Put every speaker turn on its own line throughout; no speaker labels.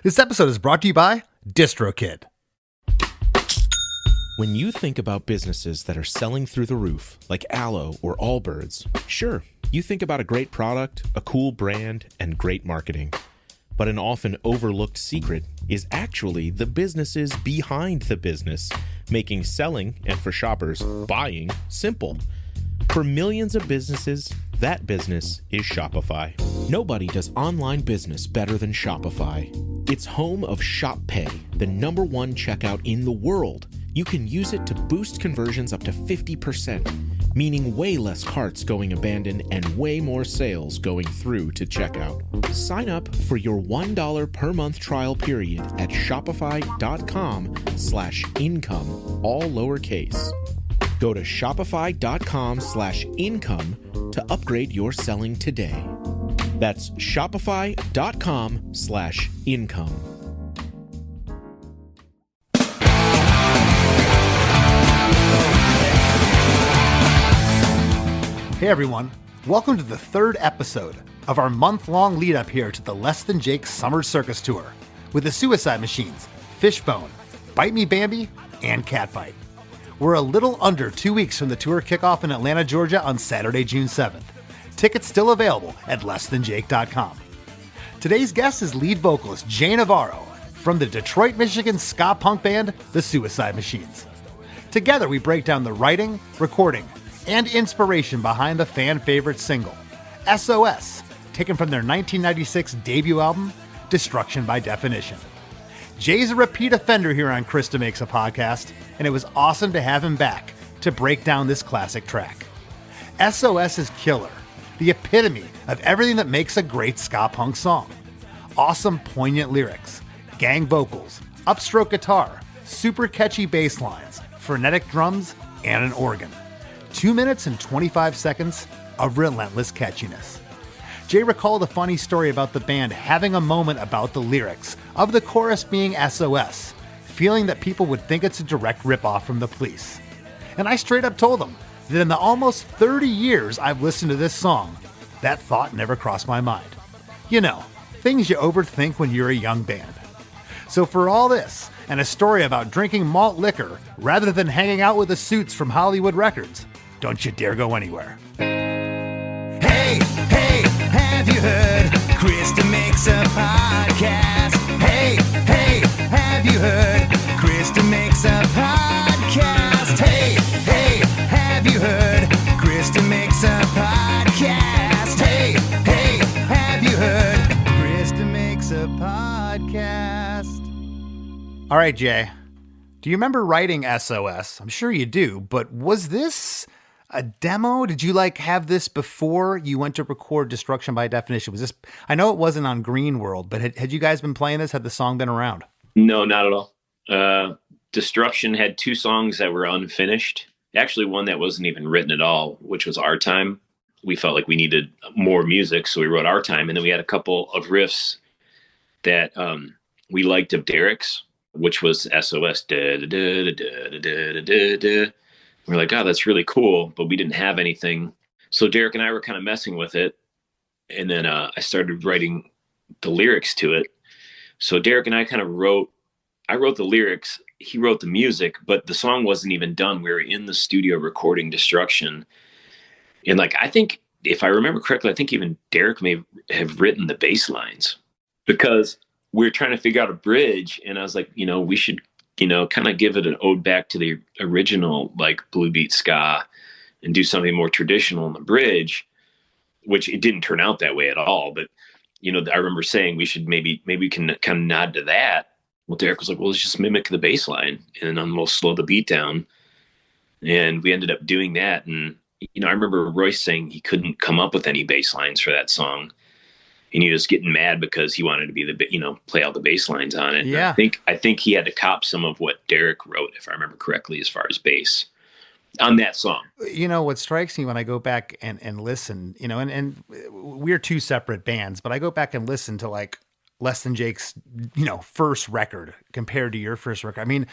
This episode is brought to you by DistroKid.
When you think about businesses that are selling through the roof, like Aloe or Allbirds, sure, you think about a great product, a cool brand, and great marketing. But an often overlooked secret is actually the businesses behind the business, making selling, and for shoppers, buying, simple. For millions of businesses, that business is Shopify. Nobody does online business better than Shopify. It's home of Shop Pay, the #1 checkout in the world. You can use it to boost conversions up to 50%, meaning way less carts going abandoned and way more sales going through to checkout. Sign up for your $1 per month trial period at shopify.com/income, all lowercase. Go to shopify.com/income to upgrade your selling today. That's shopify.com/income.
Hey everyone, welcome to the third episode of our month-long lead up here to the Less Than Jake Summer Circus Tour with the Suicide Machines, Fishbone, Bite Me Bambi, and Catfight. We're a little under 2 weeks from the tour kickoff in Atlanta, Georgia on Saturday, June 7th. Tickets still available at lessthanjake.com. Today's guest is lead vocalist Jay Navarro from the Detroit, Michigan ska punk band, the Suicide Machines. Together we break down the writing, recording, and inspiration behind the fan favorite single, S.O.S, taken from their 1996 debut album, Destruction by Definition. Jay's a repeat offender here on Krista Makes a Podcast, and it was awesome to have him back to break down this classic track. S.O.S is killer, the epitome of everything that makes a great ska punk song. Awesome, poignant lyrics, gang vocals, upstroke guitar, super catchy bass lines, frenetic drums, and an organ. 2 minutes and 25 seconds of relentless catchiness. Jay recalled a funny story about the band having a moment about the lyrics of the chorus being SOS, feeling that people would think it's a direct ripoff from the Police. And I straight up told him that in the almost 30 years I've listened to this song, that thought never crossed my mind. You know, things you overthink when you're a young band. So for all this, and a story about drinking malt liquor rather than hanging out with the Suits from Hollywood Records, don't you dare go anywhere.
Hey, hey, have you heard? Krista makes a podcast. Hey, hey, have you heard? Krista makes a podcast. Hey, hey, have you heard? Krista makes a podcast. Hey, hey, have you heard? Krista makes a podcast.
All right, Jay, do you remember writing SOS? I'm sure you do, but was this a demo? Did you have this before you went to record Destruction by Definition? Was this, I know it wasn't on Green World, but had you guys been playing this? Had the song been around?
No, not at all. Destruction had 2 songs that were unfinished. Actually, one that wasn't even written at all, which was Our Time. We felt like we needed more music, so we wrote Our Time. And then we had a couple of riffs that we liked of Derek's, which was SOS. Da, da, da, da, da, da, da, da. We're like, oh, that's really cool, but we didn't have anything. So Derek and I were kind of messing with it. And then I started writing the lyrics to it. So Derek and I I wrote the lyrics, he wrote the music, but the song wasn't even done. We were in the studio recording Destruction. And I think, if I remember correctly, I think even Derek may have written the bass lines because we were trying to figure out a bridge. And I was like, we should kind of give it an ode back to the original, blue beat ska and do something more traditional in the bridge, which it didn't turn out that way at all. But, I remember saying we should maybe we can kind of nod to that. Well, Derek was like, well, let's just mimic the bass line and then we'll slow the beat down. And we ended up doing that. And, I remember Royce saying he couldn't come up with any bass lines for that song. And he was getting mad because he wanted to be play all the bass lines on it.
Yeah.
I think he had to cop some of what Derek wrote, if I remember correctly, as far as bass on that song.
What strikes me when I go back and listen, and we're 2 separate bands, but I go back and listen to Less Than Jake's, first record compared to your first record. I mean,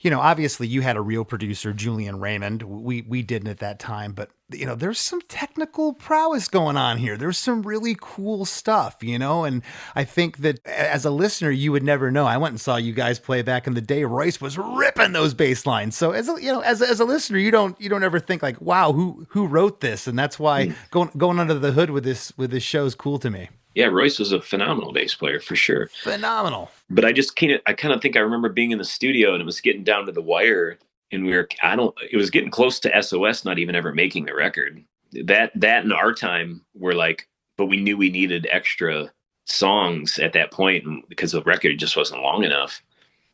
Obviously you had a real producer, Julian Raymond. We didn't at that time, but there's some technical prowess going on here. There's some really cool stuff, and I think that as a listener, you would never know. I went and saw you guys play back in the day. Royce was ripping those bass lines. So as a listener, you don't ever think like, wow, who wrote this? And that's why going under the hood with this show is cool to me.
Yeah, Royce was a phenomenal bass player for sure.
Phenomenal. But
I kind of think I remember being in the studio and it was getting down to the wire, and it was getting close to S.O.S. not even ever making the record. That in our time were like, but we knew we needed extra songs at that point because the record just wasn't long enough.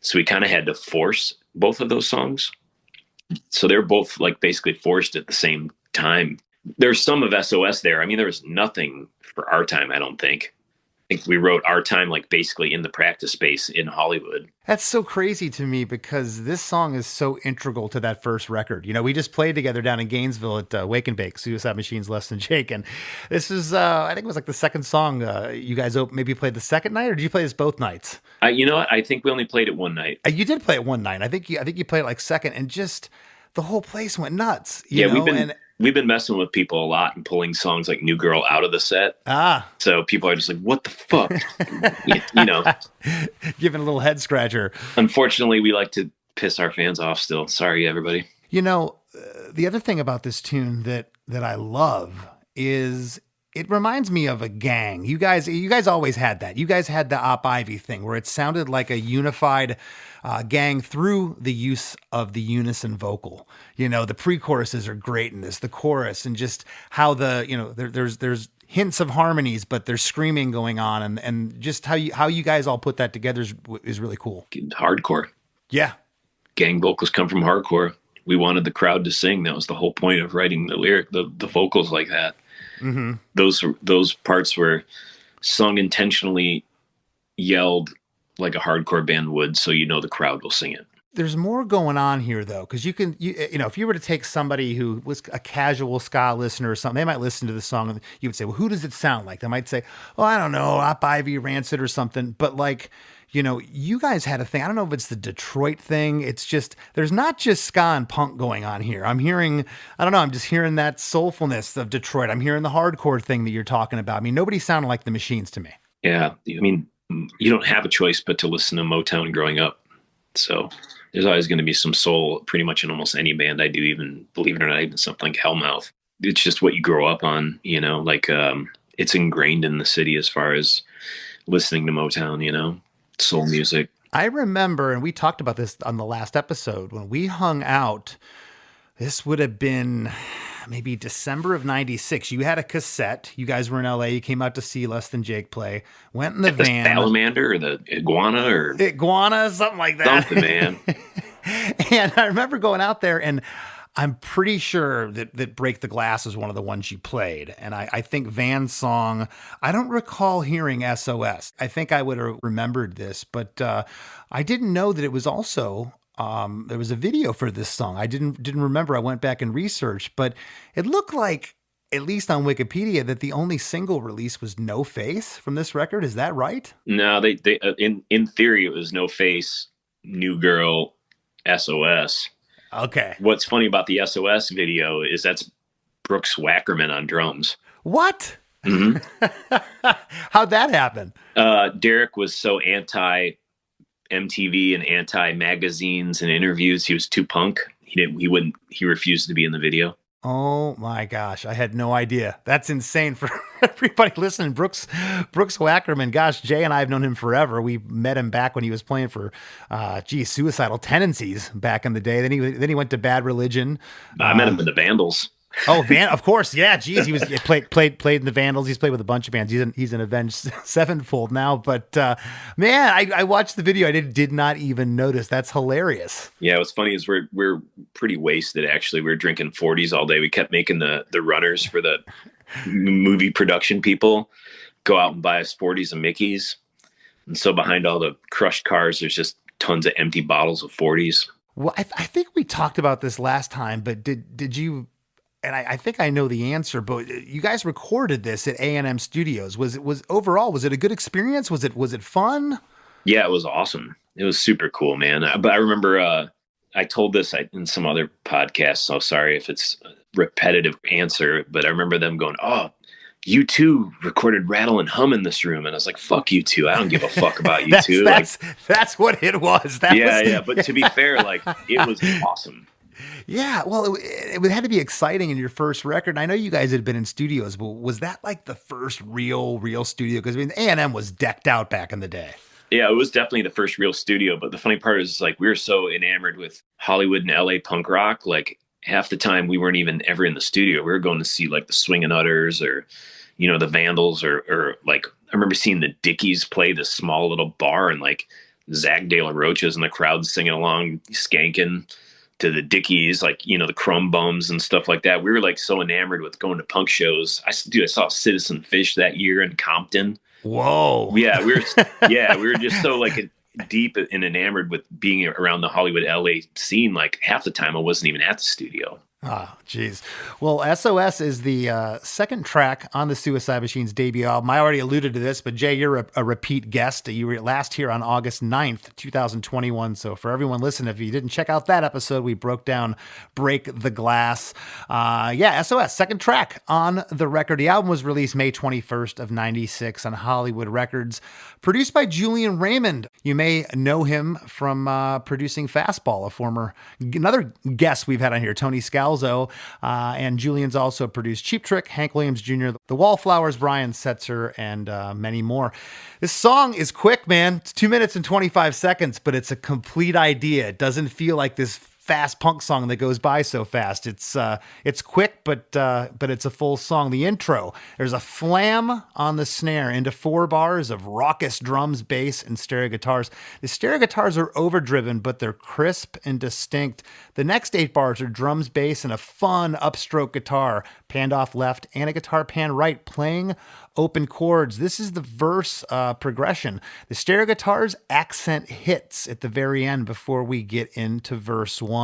So we kind of had to force both of those songs. So they're both like basically forced at the same time. There's some of S.O.S. there. I mean, there was nothing for Our Time, I don't think. I think we wrote Our Time like basically in the practice space in Hollywood.
That's so crazy to me because this song is so integral to that first record. We just played together down in Gainesville at Wake and Bake, Suicide Machines, Less Than Jake. And this is, I think it was like the second song you guys maybe played the second night, or did you play this both nights?
You know what? I think we only played it one night.
You did play it one night. I think you played it like second, and just the whole place went nuts.
We've been messing with people a lot and pulling songs like New Girl out of the set. So people are just like, what the fuck?
Giving a little head scratcher.
Unfortunately, we like to piss our fans off still. Sorry, everybody.
The other thing about this tune that I love is it reminds me of a gang. You guys always had that. You guys had the Op Ivy thing where it sounded like a unified gang through the use of the unison vocal. The pre-choruses are great in this, the chorus, and just how there's hints of harmonies, but there's screaming going on, and just how you guys all put that together is really cool.
Hardcore.
Yeah.
Gang vocals come from hardcore. We wanted the crowd to sing. That was the whole point of writing the vocals like that. Mm-hmm. Those parts were sung intentionally, yelled like a hardcore band would, so the crowd will sing it.
There's more going on here, though, because if you were to take somebody who was a casual ska listener or something, they might listen to the song and you would say, well, who does it sound like? They might say, oh, I don't know, Op Ivy, Rancid or something. But you guys had a thing. I don't know if it's the Detroit thing. It's just, there's not just ska and punk going on here. I'm just hearing that soulfulness of Detroit. I'm hearing the hardcore thing that you're talking about. I mean, nobody sounded like the Machines to me.
Yeah. I mean, you don't have a choice but to listen to Motown growing up. So there's always going to be some soul pretty much in almost any band I do, even, believe it or not, even something like Hellmouth. It's just what you grow up on, it's ingrained in the city as far as listening to Motown, soul music.
I remember, and we talked about this on the last episode, when we hung out, this would have been maybe December of 96. You had a cassette. You guys were in LA. You came out to see Less Than Jake play. Went in the van.
The salamander or the
iguana, something like that.
Something, man.
And I remember going out there, and I'm pretty sure that Break the Glass was one of the ones you played. And I think Van's song, I don't recall hearing S.O.S. I think I would have remembered this, but I didn't know that it was also... there was a video for this song. I didn't remember. I went back and researched, but it looked like, at least on Wikipedia, that the only single release was No Face from this record. Is that right?
No, they in theory it was No Face, New Girl, S.O.S.
Okay.
What's funny about the S.O.S. video is that's Brooks Wackerman on drums.
What?
Mm-hmm.
How'd that happen?
Derek was so anti MTV and anti magazines and interviews. He was too punk. He refused to be in the video.
Oh my gosh. I had no idea. That's insane for everybody listening. Brooks Wackerman. Gosh, Jay and I have known him forever. We met him back when he was playing for, Suicidal Tendencies back in the day. Then he went to Bad Religion.
I met him in the Vandals.
Oh, of course. Yeah. Geez. He played in the Vandals. He's played with a bunch of bands. He's in Avenged Sevenfold now, but, man, I watched the video. I did not even notice. That's hilarious.
Yeah. What's funny is we're pretty wasted. Actually, we were drinking 40s all day. We kept making the runners for the movie production people go out and buy us 40s and Mickeys. And so behind all the crushed cars, there's just tons of empty bottles of 40s.
Well, I think we talked about this last time, but did you, and I think I know the answer, but you guys recorded this at A&M Studios. Was it a good experience? Was it fun?
Yeah, it was awesome. It was super cool, man. But I remember I told this in some other podcast, so sorry if it's a repetitive answer, but I remember them going, "Oh, U2 recorded Rattle and Hum in this room," and I was like, "Fuck U2, I don't give a fuck about U2."
That's what it was.
Yeah. But to be fair, like, it was awesome.
Yeah, well, it had to be exciting in your first record. I know you guys had been in studios, but was that like the first real studio? Because I mean, A&M was decked out back in the day.
Yeah, it was definitely the first real studio. But the funny part is, like, we were so enamored with Hollywood and LA punk rock. Like, half the time we weren't even ever in the studio. We were going to see like the Swingin' Utters or, you know, the Vandals or like, I remember seeing the Dickies play this small little bar and like Zach De La Rocha's in the crowd singing along, skanking to the Dickies, like, you know, the Crumb Bums and stuff like that. We were like so enamored with going to punk shows. I saw Citizen Fish that year in Compton.
Whoa.
Yeah, we were just so like deep and enamored with being around the Hollywood LA scene. Like half the time I wasn't even at the studio.
Oh, geez. Well, S.O.S. is the second track on the Suicide Machines debut album. I already alluded to this, but Jay, you're a repeat guest. You were last here on August 9th, 2021. So for everyone listening, if you didn't check out that episode, we broke down Break the Glass. S.O.S., second track on the record. The album was released May 21st of 96 on Hollywood Records, produced by Julian Raymond. You may know him from producing Fastball, another guest we've had on here, Tony Scalzo. And Julian's also produced Cheap Trick, Hank Williams Jr., The Wallflowers, Brian Setzer, and many more. This song is quick, man. It's 2 minutes and 25 seconds, but it's a complete idea. It doesn't feel like this fast punk song that goes by so fast. It's quick, but it's a full song. The intro, there's a flam on the snare into 4 bars of raucous drums, bass, and stereo guitars. The stereo guitars are overdriven, but they're crisp and distinct. The next 8 bars are drums, bass, and a fun upstroke guitar, panned off left, and a guitar pan right, playing open chords. This is the verse progression. The stereo guitars accent hits at the very end before we get into verse 1.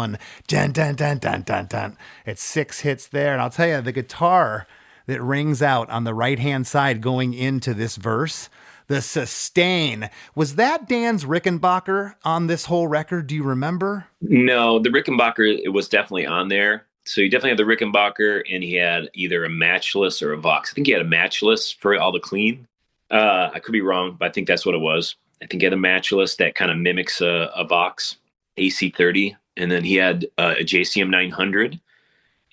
Dun, dun, dun, dun, dun, dun. It's 6 hits there. And I'll tell you, the guitar that rings out on the right-hand side going into this verse, the sustain, was that Dan's Rickenbacker on this whole record? Do you remember?
No, the Rickenbacker, it was definitely on there. So he definitely had the Rickenbacker, and he had either a matchless or a Vox. I think he had a matchless for all the clean. I could be wrong, but I think that's what it was. I think he had a matchless that kind of mimics a Vox AC30. And then he had a JCM 900,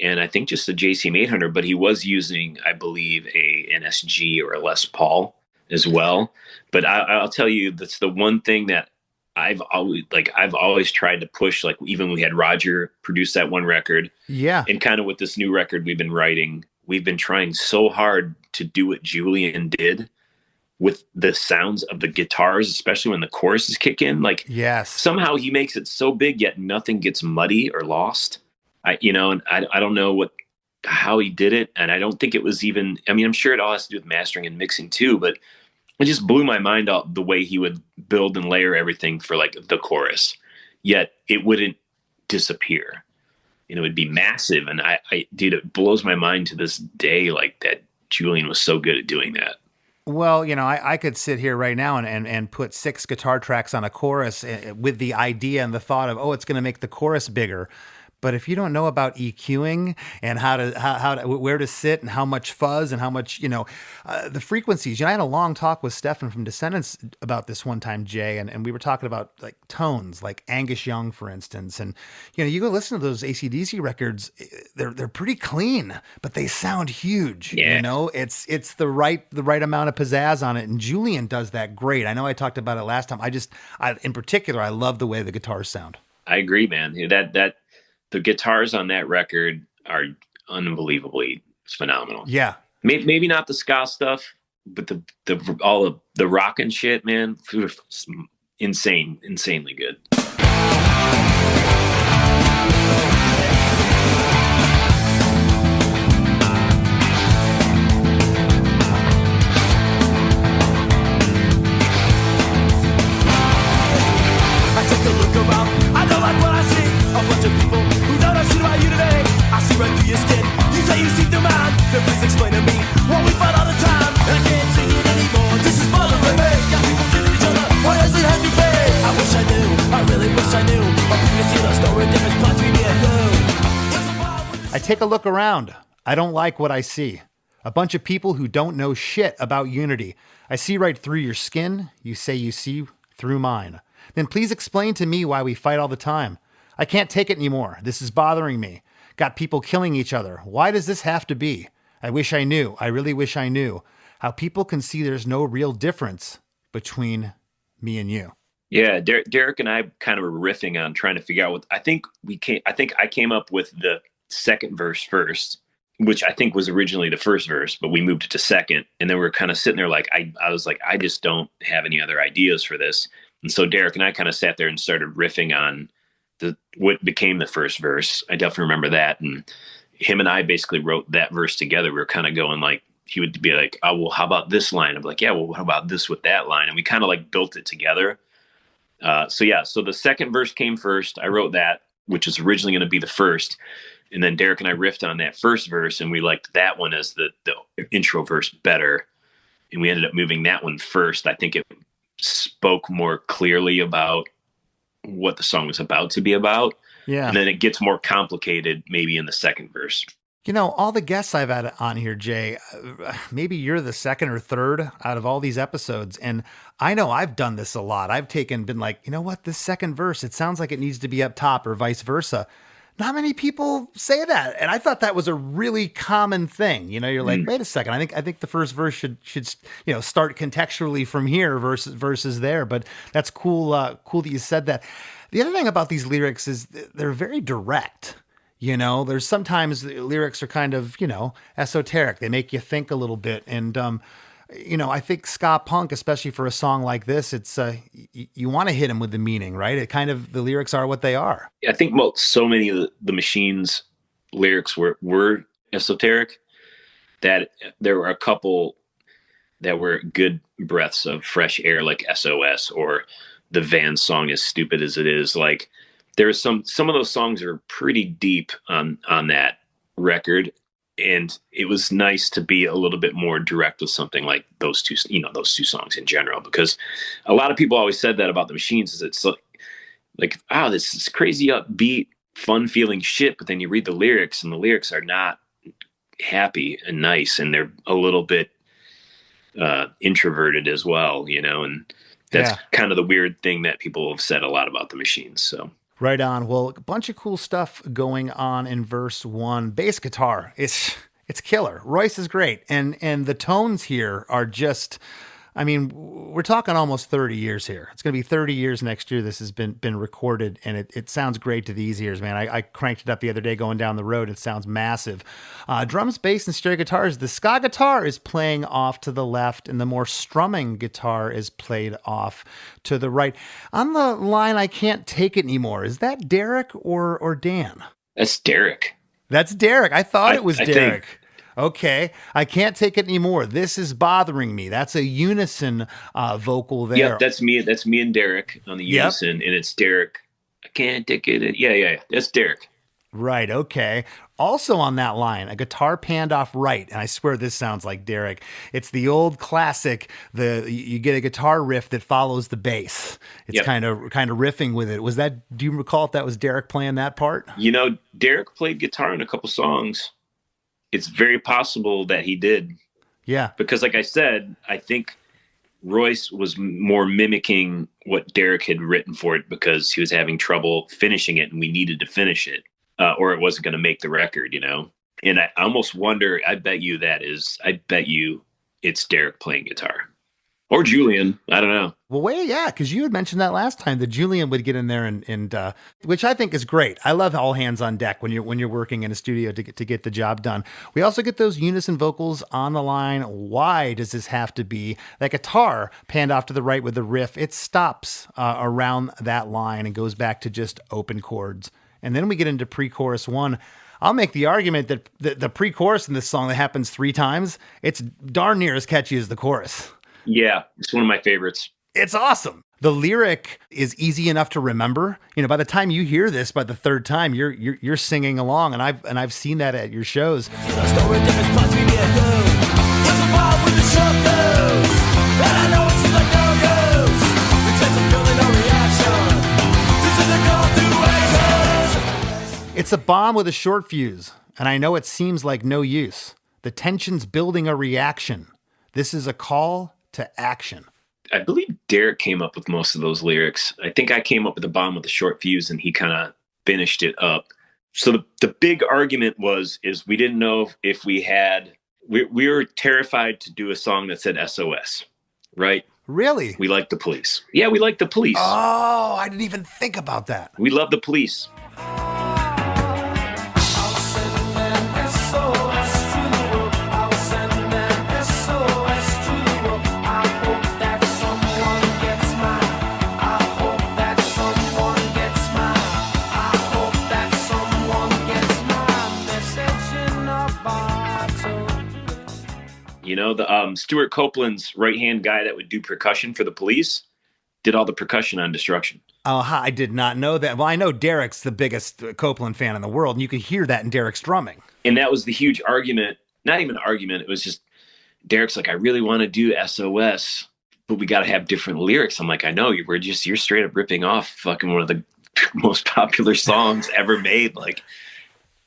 and I think just a JCM 800, but he was using, I believe, an SG or a Les Paul as well. But I'll tell you, that's the one thing that I've always tried to push, like even when we had Roger produce that one record.
Yeah.
And kind of with this new record we've been writing, we've been trying so hard to do what Julian did with the sounds of the guitars, especially when the choruses kick in. Like,
yes,
somehow he makes it so big, yet nothing gets muddy or lost. I don't know how he did it. And I don't think it was even, I mean, I'm sure it all has to do with mastering and mixing too, but it just blew my mind out the way he would build and layer everything for like the chorus, yet it wouldn't disappear. It would be massive. And dude, it blows my mind to this day, like that Julian was so good at doing that.
Well, I could sit here right now and put 6 guitar tracks on a chorus with the idea and the thought of, it's going to make the chorus bigger. But if you don't know about EQing and where to sit and how much fuzz and how much, the frequencies, I had a long talk with Stefan from Descendants about this one time, Jay, and we were talking about like tones, like Angus Young, for instance. And, you go listen to those AC/DC records, they're pretty clean, but they sound huge.
Yeah.
It's the right amount of pizzazz on it. And Julian does that great. I know I talked about it last time. In particular, I love the way the guitars sound.
I agree, man. The guitars on that record are unbelievely phenomenal.
Yeah.
Maybe not the ska stuff, but all of the rock and shit, man, insanely good.
I take a look around, I don't like what I see. A bunch of people who don't know shit about you today. I see right through your skin. You say you see through mine. Then please explain to me what we fight all the time. And I can't take it anymore. This is bothering me. Got people killing each other. Why does it have to be? I wish I knew. I really wish I knew. But you can see the story.
take a look around. I don't like what I see. A bunch of people who don't know shit about unity. I see right through your skin. You say you see through mine. Then please explain to me why we fight all the time. I can't take it anymore. This is bothering me. Got people killing each other. Why does this have to be? I wish I knew. I really wish I knew how people can see there's no real difference between me and you.
Yeah, Derek and I kind of were riffing on trying to figure out what I think I came up with the second verse first, which I think was originally the first verse, but we moved it to second. And then we were kind of sitting there like, I was like, I just don't have any other ideas for this. And so Derek and I kind of sat there and started riffing on what became the first verse. I definitely remember that. And him and I basically wrote that verse together. We were kind of going like, he would be like, oh, well, how about this line? I'm like, yeah, well, how about this with that line? And we kind of like built it together. So the second verse came first. I wrote that, which was originally going to be the first. And then Derek and I riffed on that first verse, and we liked that one as the intro verse better. And we ended up moving that one first. I think it spoke more clearly about what the song was about to be about.
Yeah.
And then it gets more complicated maybe in the second verse.
You know, all the guests I've had on here, Jay, maybe you're the second or third out of all these episodes. And I know I've done this a lot. I've been like, you know what, this second verse, it sounds like it needs to be up top or vice versa. Not many people say that. And I thought that was a really common thing. You know, you're like, wait a second. I think the first verse should start contextually from here versus there. But that's cool. Cool that you said that. The other thing about these lyrics is they're very direct. You know, there's sometimes the lyrics are kind of, esoteric. They make you think a little bit. And, I think ska punk, especially for a song like this, it's you want to hit them with the meaning, right? It kind of, the lyrics are what they are.
I think so many of the Machines lyrics were esoteric, that there were a couple that were good breaths of fresh air, like S.O.S. or the Van song, As Stupid As It Is. Like, there's some of those songs are pretty deep on that record. And it was nice to be a little bit more direct with something like those two songs in general, because a lot of people always said that about the Machines, is it's like, this is crazy upbeat, fun feeling shit. But then you read the lyrics, and the lyrics are not happy and nice. And they're a little bit introverted as well, and that's kind of the weird thing that people have said a lot about the Machines. So.
Right on. Well, a bunch of cool stuff going on in verse 1. Bass guitar, it's killer. Royce is great. And the tones here are just, we're talking almost 30 years here. It's going to be 30 years next year this has been recorded, and it sounds great to these ears, man. I cranked it up the other day going down the road. It sounds massive. Drums, bass, and stereo guitars. The ska guitar is playing off to the left, and the more strumming guitar is played off to the right. On the line, I can't take it anymore. Is that Derek or Dan?
That's Derek.
That's Derek. I thought it was Derek.
Think.
Okay, I can't take it anymore. This is bothering me. That's a unison vocal there.
Yep, that's me. That's me and Derek on the unison, and it's Derek. I can't take it. Yeah. That's Derek.
Right. Okay. Also on that line, a guitar panned off right, and I swear this sounds like Derek. It's the old classic. You get a guitar riff that follows the bass. It's kind of riffing with it. Do you recall if that was Derek playing that part?
Derek played guitar in a couple songs. It's very possible that he did.
Yeah. Because
like I said, I think Royce was more mimicking what Derek had written for it because he was having trouble finishing it, and we needed to finish it, or it wasn't going to make the record, And I almost wonder, I bet you it's Derek playing guitar. Or Julian. I don't know.
Well, because you had mentioned that last time that Julian would get in there and which I think is great. I love all hands on deck when you're working in a studio to get the job done. We also get those unison vocals on the line. Why does this have to be? That guitar panned off to the right with the riff, it stops around that line and goes back to just open chords. And then we get into pre-chorus 1. I'll make the argument that the pre-chorus in this song that happens 3 times, it's darn near as catchy as the chorus.
Yeah, it's one of my favorites.
It's awesome. The lyric is easy enough to remember. By the time you hear this, by the third time, you're singing along, and I've seen that at your shows. It's a bomb with a short fuse. And I know it seems like no use. The tension's building a reaction. This is a call to action.
I believe Derek came up with most of those lyrics. I think I came up with the bomb with a short fuse and he kind of finished it up. So the big argument is we didn't know if we were terrified to do a song that said SOS, right?
Really?
We like the police. Yeah, we like the police.
Oh, I didn't even think about that.
We love the police. You know, the Stuart Copeland's right-hand guy that would do percussion for the police did all the percussion on Destruction.
Oh, I did not know that. Well, I know Derek's the biggest Copeland fan in the world, and you could hear that in Derek's drumming.
And that was the huge argument. Not even an argument. It was just Derek's like, I really want to do SOS, but we got to have different lyrics. I'm like, I know, you're straight up ripping off fucking one of the most popular songs ever made. Like,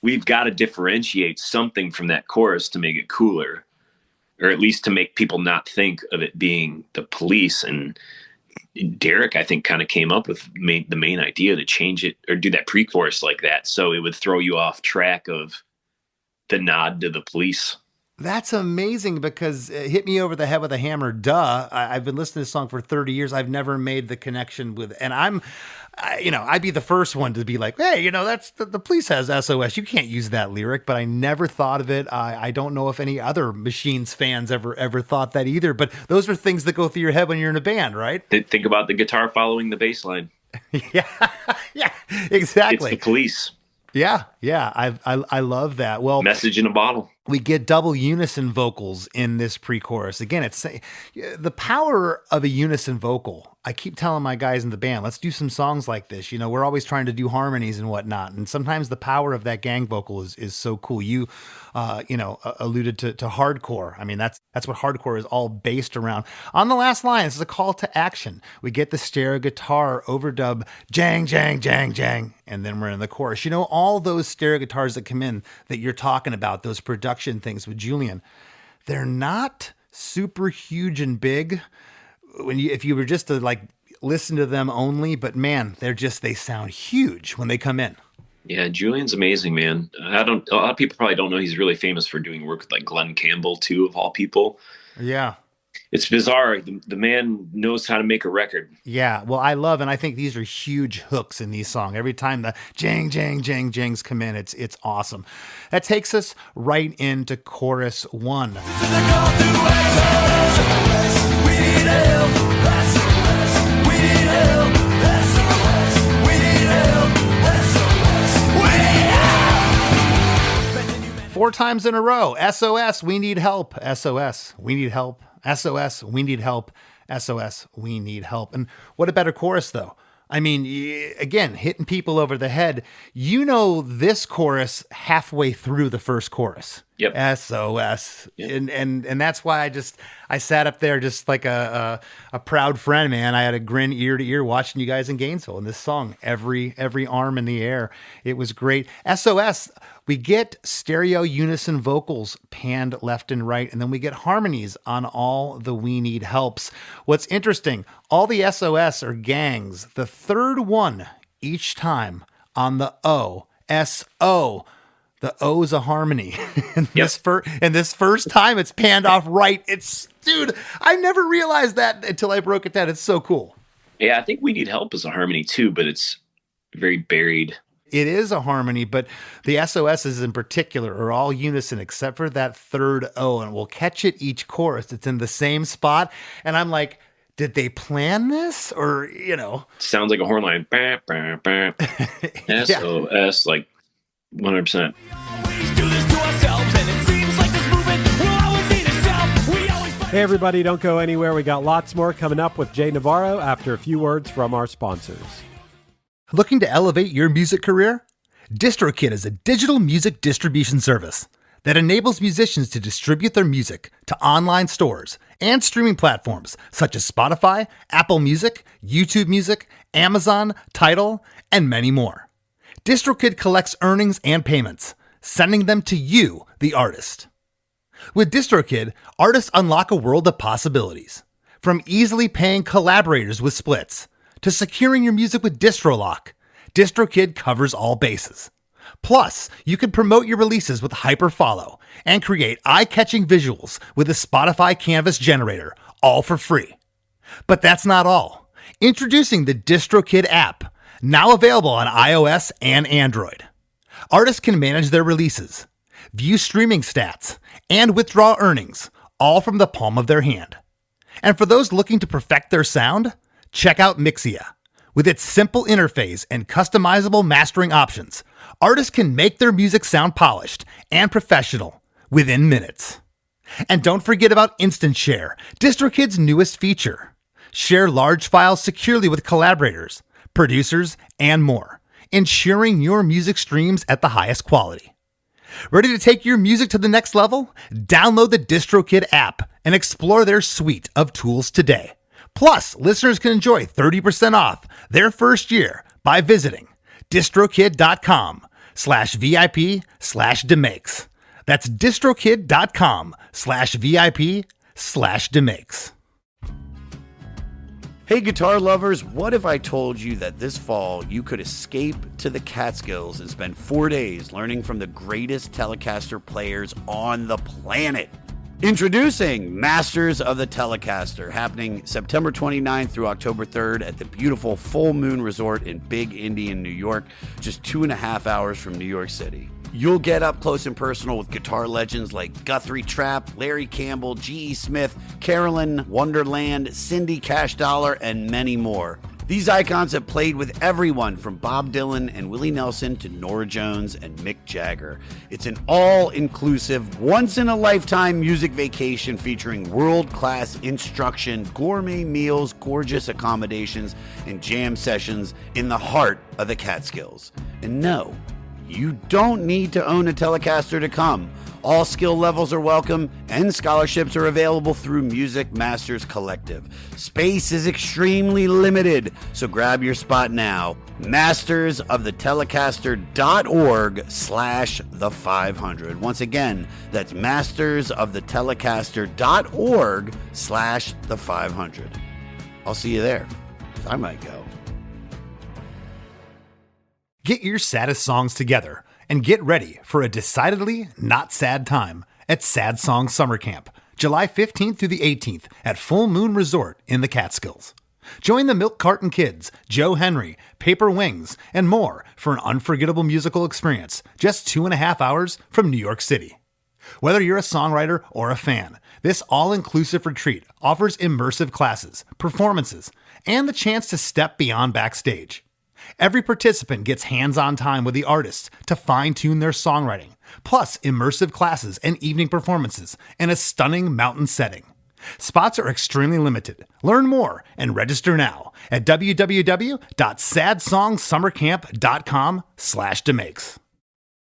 we've got to differentiate something from that chorus to make it cooler. Or at least to make people not think of it being the police. And Derek, I think, kind of came up with the main idea to change it or do that pre-chorus like that. So it would throw you off track of the nod to the police.
That's amazing because it hit me over the head with a hammer. Duh. I've been listening to this song for 30 years. I've never made the connection with, and I'd be the first one to be like, hey, that's the police has SOS. You can't use that lyric, but I never thought of it. I don't know if any other Machines fans ever thought that either, but those are things that go through your head when you're in a band, right?
Think about the guitar following the bass line.
Yeah, exactly.
It's the police.
Yeah. I love that. Well,
message in a bottle.
We get double unison vocals in this pre-chorus. Again, it's the power of a unison vocal. I keep telling my guys in the band, let's do some songs like this. We're always trying to do harmonies and whatnot. And sometimes the power of that gang vocal is so cool. You, alluded to hardcore. I mean, that's what hardcore is all based around. On the last line, this is a call to action. We get the stereo guitar overdub, jang, jang, jang, jang. And then we're in the chorus. All those stereo guitars that come in that you're talking about, those production things with Julian, they're not super huge and big if you were just to like listen to them only, but man, they sound huge when they come in.
Yeah, Julian's amazing, man. A lot of people probably don't know he's really famous for doing work with like Glenn Campbell too, of all people.
Yeah.
It's bizarre. The man knows how to make a record.
Yeah. Well, and I think these are huge hooks in these songs. Every time the jang, jang, jang, jangs come in, it's awesome. That takes us right into chorus 1. Four times in a row. SOS, we need help. SOS, we need help. SOS, we need help. SOS, we need help. And what a better chorus, though. I memean, again, hitting people over the head. This chorus halfway through the first chorus.
Yep.
SOS.
Yep.
And that's why I sat up there just like a proud friend, man. I had a grin ear to ear watching you guys in Gainesville in this song. Every arm in the air. It was great. SOS, we get stereo unison vocals panned left and right, and then we get harmonies on all the We Need Helps. What's interesting, all the SOS are gangs. The third one each time on the O, S-O. The O's a harmony. This first time it's panned off right. Dude, I never realized that until I broke it down. It's so cool.
Yeah, I think We Need Help is a harmony too, but it's very buried.
It is a harmony, but the SOSs in particular are all unison except for that third O, and we'll catch it each chorus. It's in the same spot, and I'm like, did they plan this? Or,
Sounds like a horn line. Bah, bah, bah. SOS, like 100%.
Hey everybody, don't go anywhere. We got lots more coming up with Jay Navarro after a few words from our sponsors.
Looking to elevate your music career? DistroKid is a digital music distribution service that enables musicians to distribute their music to online stores and streaming platforms such as Spotify, Apple Music, YouTube Music, Amazon, Tidal, and many more. DistroKid collects earnings and payments, sending them to you, the artist. With DistroKid, artists unlock a world of possibilities. From easily paying collaborators with splits, to securing your music with DistroLock, DistroKid covers all bases. Plus, you can promote your releases with Hyperfollow and create eye-catching visuals with the Spotify Canvas generator, all for free. But that's not all. Introducing the DistroKid app, now available on iOS and Android. Artists can manage their releases, view streaming stats, and withdraw earnings, all from the palm of their hand. And for those looking to perfect their sound, check out Mixia. With its simple interface and customizable mastering options, artists can make their music sound polished and professional within minutes. And don't forget about Instant Share, DistroKid's newest feature. Share large files securely with collaborators, producers, and more, ensuring your music streams at the highest quality. Ready to take your music to the next level? Download the DistroKid app and explore their suite of tools today. Plus, listeners can enjoy 30% off their first year by visiting distrokid.com/VIP/demakes. That's distrokid.com/VIP/demakes.
Hey guitar lovers, what if I told you that this fall you could escape to the Catskills and spend 4 days learning from the greatest Telecaster players on the planet? Introducing Masters of the Telecaster, happening September 29th through October 3rd at the beautiful Full Moon Resort in Big Indian, New York, just 2.5 hours from New York City. You'll get up close and personal with guitar legends like Guthrie Trapp, Larry Campbell, G.E. Smith, Carolyn Wonderland, Cindy Cash Dollar, and many more. These icons have played with everyone from Bob Dylan and Willie Nelson to Norah Jones and Mick Jagger. It's an all-inclusive, once-in-a-lifetime music vacation featuring world-class instruction, gourmet meals, gorgeous accommodations, and jam sessions in the heart of the Catskills. And no, you don't need to own a Telecaster to come. All skill levels are welcome, and scholarships are available through Music Masters Collective. Space is extremely limited, so grab your spot now. mastersoftetelecaster.org/the500. Once again, that's mastersoftetelecaster.org/the500. I'll see you there. I might go.
Get your saddest songs together and get ready for a decidedly not sad time at Sad Song Summer Camp, July 15th through the 18th at Full Moon Resort in the Catskills. Join the Milk Carton Kids, Joe Henry, Paper Wings, and more for an unforgettable musical experience just 2.5 hours from New York City. Whether you're a songwriter or a fan, this all-inclusive retreat offers immersive classes, performances, and the chance to step beyond backstage. Every participant gets hands-on time with the artists to fine-tune their songwriting, plus immersive classes and evening performances in a stunning mountain setting. Spots are extremely limited. Learn more and register now at www.sadsongsummercamp.com/demakes.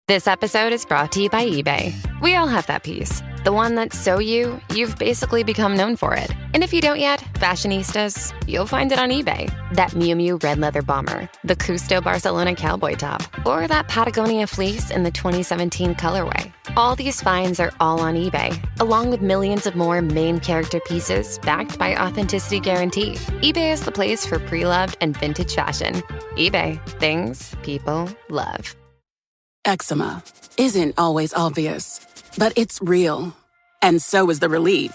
This episode is brought to you by eBay. We all have that piece. The one that's so you've basically become known for it. And if you don't yet, fashionistas, you'll find it on eBay. That Miu Miu red leather bomber, the Custo Barcelona cowboy top, or that Patagonia fleece in the 2017 colorway. All these finds are all on eBay, along with millions of more main character pieces backed by authenticity guarantee. eBay is the place for pre-loved and vintage fashion. eBay, things people love.
Eczema isn't always obvious, but it's real. And so is the relief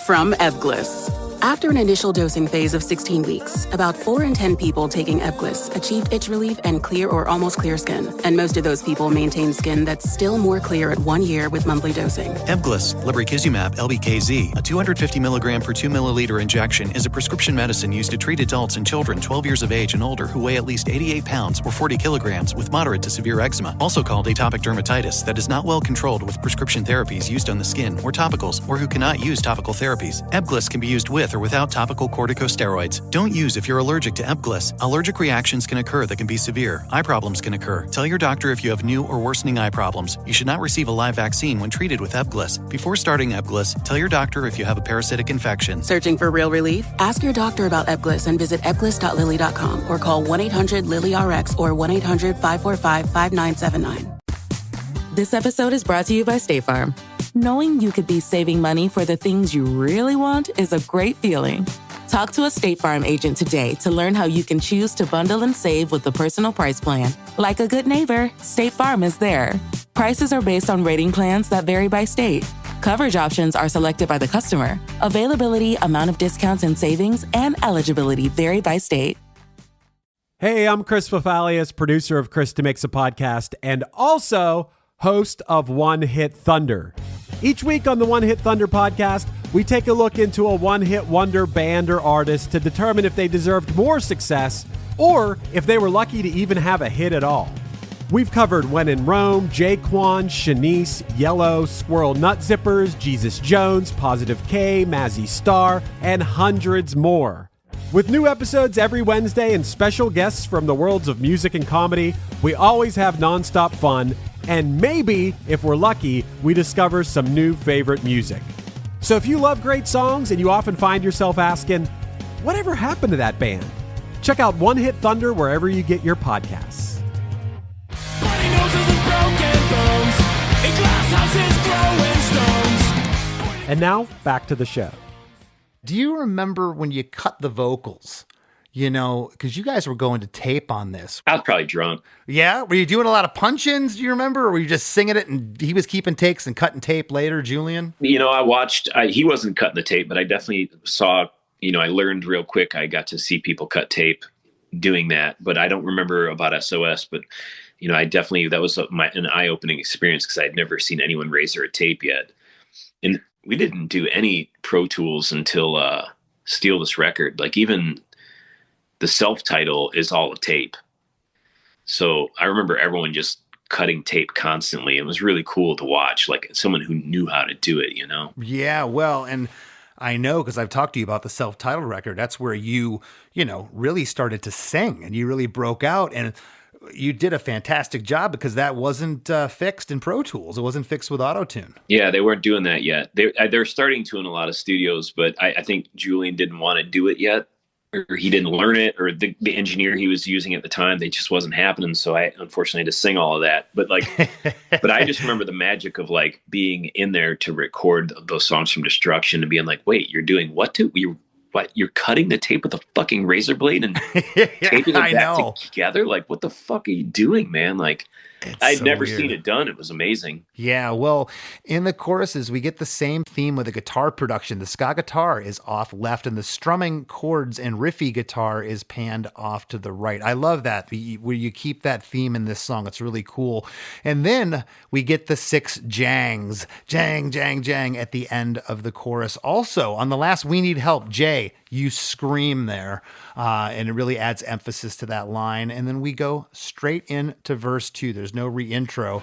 from Ebglyss. After an initial dosing phase of 16 weeks, about 4 in 10 people taking Ebglyss achieved itch relief and clear or almost clear skin. And most of those people maintain skin that's still more clear at 1 year with monthly dosing.
Ebglyss, lebrikizumab LBKZ, a 250 milligram per 2 milliliter injection, is a prescription medicine used to treat adults and children 12 years of age and older who weigh at least 88 pounds or 40 kilograms with moderate to severe eczema, also called atopic dermatitis, that is not well controlled with prescription therapies used on the skin or topicals, or who cannot use topical therapies. Ebglyss can be used with or without topical corticosteroids. Don't use if you're allergic to Ebglyss. Allergic reactions can occur that can be severe. Eye problems can occur. Tell your doctor if you have new or worsening eye problems. You should not receive a live vaccine when treated with Ebglyss. Before starting Ebglyss, tell your doctor if you have a parasitic infection.
Searching for real relief? Ask your doctor about Ebglyss and visit ebglyss.lilly.com or call 1-800-LILY-RX or 1-800-545-5979. This episode is brought to you by State Farm. Knowing you could be saving money for the things you really want is a great feeling. Talk to a State Farm agent today to learn how you can choose to bundle and save with the Personal Price Plan. Like a good neighbor, State Farm is there. Prices are based on rating plans that vary by state. Coverage options are selected by the customer. Availability, amount of discounts and savings, and eligibility vary by state.
Hey, I'm Chris Fafalius, producer of Krista Makes a Podcast, and also host of One Hit Thunder. Each week on the One Hit Thunder podcast, we take a look into a one-hit wonder band or artist to determine if they deserved more success or if they were lucky to even have a hit at all. We've covered When in Rome, Jaquan, Shanice, Yellow, Squirrel Nut Zippers, Jesus Jones, Positive K, Mazzy Star, and hundreds more. With new episodes every Wednesday and special guests from the worlds of music and comedy, we always have nonstop fun, and maybe, if we're lucky, we discover some new favorite music. So if you love great songs and you often find yourself asking, whatever happened to that band? Check out One Hit Thunder wherever you get your podcasts. And now, back to the show.
Do you remember when you cut the vocals? You know, because you guys were going to tape on this.
I was probably drunk.
Yeah? Were you doing a lot of punch-ins, do you remember? Or were you just singing it and he was keeping takes and cutting tape later, Julian?
You know, he wasn't cutting the tape, but I definitely saw, I learned real quick. I got to see people cut tape doing that, but I don't remember about S.O.S, but, that was an eye-opening experience because I'd never seen anyone razor a tape yet. And we didn't do any Pro Tools until Steal This Record. Like even the self-title is all a tape. So I remember everyone just cutting tape constantly. It was really cool to watch, like someone who knew how to do it,
Yeah, well, and I know because I've talked to you about the self-titled record. That's where you really started to sing and you really broke out. And you did a fantastic job because that wasn't fixed in Pro Tools. It wasn't fixed with Auto-Tune.
Yeah, they weren't doing that yet. They're starting to in a lot of studios, but I think Julian didn't want to do it yet. Or he didn't learn it, or the engineer he was using at the time, they just wasn't happening. So I unfortunately had to sing all of that. But but I just remember the magic of like being in there to record those songs from Destruction and being like, wait, you're doing what to you? What, you're cutting the tape with a fucking razor blade and taping it back together? Like, what the fuck are you doing, man? Like, I'd never seen it done. It was amazing.
Yeah, well, in the choruses, we get the same theme with the guitar production. The ska guitar is off left, and the strumming chords and riffy guitar is panned off to the right. I love that, where you keep that theme in this song. It's really cool. And then we get the 6 jangs, jang, jang, jang, at the end of the chorus. Also, on the last We Need Help, Jay, you scream there, and it really adds emphasis to that line. And then we go straight into verse 2. There's no re-intro.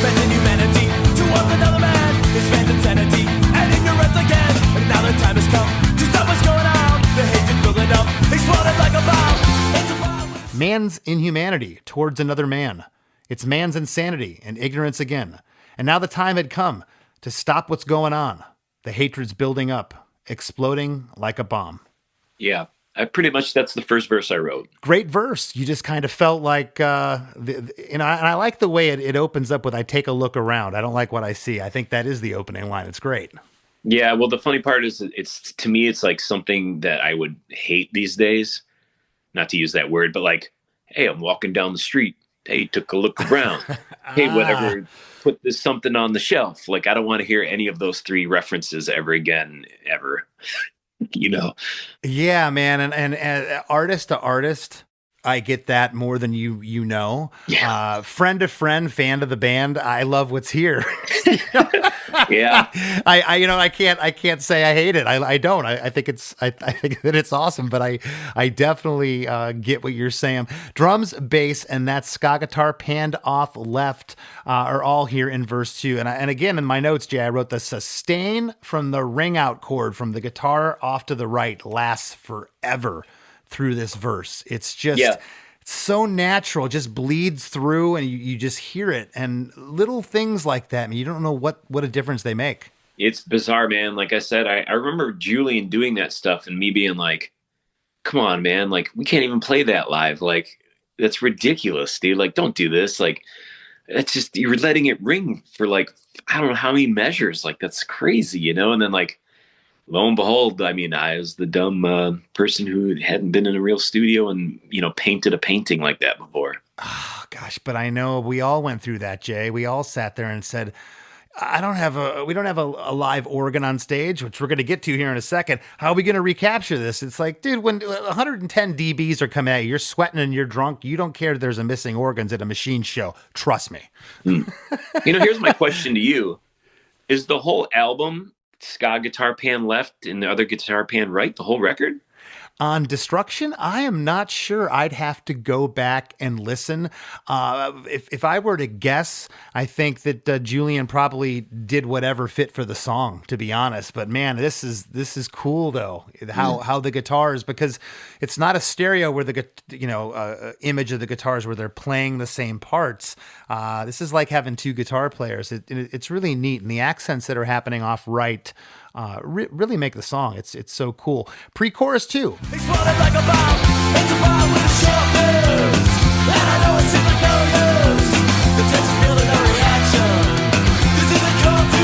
Bending humanity towards another man. They spend insanity and ignorance again. And now the time has come to stop what's going on. The hatred building up, exploded like a bomb.
Man's inhumanity towards another man. It's man's insanity and ignorance again. And now the time had come to stop what's going on. The hatred's building up, exploding like a bomb.
Yeah. That's the first verse I wrote.
Great verse. You just kind of felt like, and I like the way it opens up with, I take a look around. I don't like what I see. I think that is the opening line. It's great.
Yeah. Well, the funny part is to me, it's like something that I would hate these days, not to use that word, but like, hey, I'm walking down the street. Hey, took a look around. Hey, whatever, put this something on the shelf. Like, I don't want to hear any of those 3 references ever again, ever.
Yeah, man. And artist to artist, I get that more than you know.
Yeah.
Friend to friend, fan to the band, I love what's here.
Yeah.
I can't say I hate it. I don't. I think that it's awesome, but I definitely get what you're saying. Drums, bass, and that ska guitar panned off left are all here in verse 2. And again, in my notes, Jay, I wrote the sustain from the ring out chord from the guitar off to the right lasts forever through this verse. It's just it's so natural, it just bleeds through and you just hear it. And little things like that, I mean, you don't know what a difference they make.
It's bizarre, man. Like I said, I remember Julian doing that stuff and me being like, come on, man. Like, we can't even play that live. Like, that's ridiculous, dude. Like, don't do this. Like, it's just, you're letting it ring for like, I don't know how many measures. Like, that's crazy, you know? And then like, lo and behold, I mean, I was the dumb person who hadn't been in a real studio and, you know, painted a painting like that before.
Oh, gosh, but I know we all went through that, Jay. We all sat there and said, we don't have a live organ on stage, which we're going to get to here in a second. How are we going to recapture this? It's like, dude, when 110 dBs are coming at you, you're sweating and you're drunk. You don't care if there's a missing organs at a machine show. Trust me.
You know, here's my question to you. Is the whole album ska guitar pan left and the other guitar pan right, the whole record?
On Destruction, I am not sure. I'd have to go back and listen. If I were to guess, I think that Julian probably did whatever fit for the song, to be honest. But man, this is cool though. How the guitars, because it's not a stereo where the image of the guitars where they're playing the same parts. This is like having two guitar players. It's really neat, and the accents that are happening off right. Really make the song. It's so cool. Pre-chorus too.
Exploded like a bomb. It's a bomb with a short fuse. And I know it's in no use. The text is building a reaction. This is a call to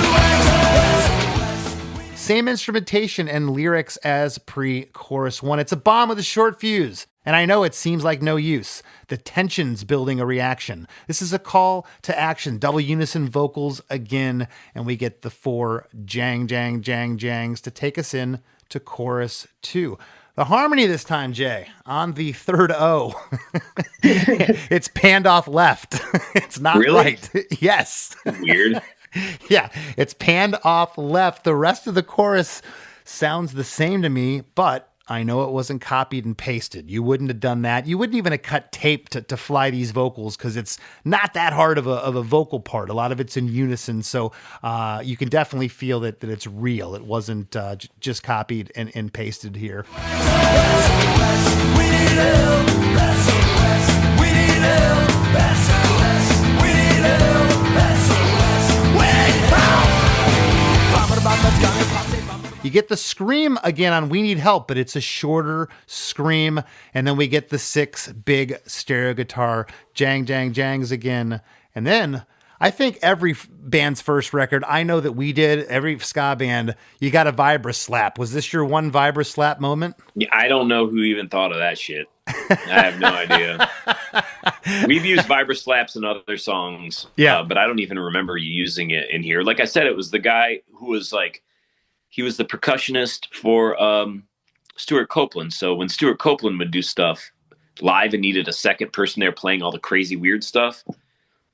action.
Same instrumentation and lyrics as pre-chorus one. It's a bomb with a short fuse. And I know it seems like no use. The tension's building a reaction. This is a call to action. Double unison vocals again. And we get the 4 jang, jang, jang, jangs to take us in to chorus 2. The harmony this time, Jay, on the third O. It's panned off left. It's not
really?
Right. Yes.
Weird.
Yeah, it's panned off left. The rest of the chorus sounds the same to me, but I know it wasn't copied and pasted. You wouldn't have done that. You wouldn't even have cut tape to fly these vocals because it's not that hard of a vocal part. A lot of it's in unison, so you can definitely feel that it's real. It wasn't just copied and pasted here. You get the scream again on We Need Help, but it's a shorter scream. And then we get the 6 big stereo guitar, jang, jang, jangs again. And then I think every band's first record, I know that we did, every ska band, you got a vibra slap. Was this your one vibra slap moment?
Yeah, I don't know who even thought of that shit. I have no idea. We've used vibra slaps in other songs, but I don't even remember you using it in here. Like I said, it was the guy who was like, he was the percussionist for Stuart Copeland. So when Stuart Copeland would do stuff live and needed a second person there playing all the crazy weird stuff,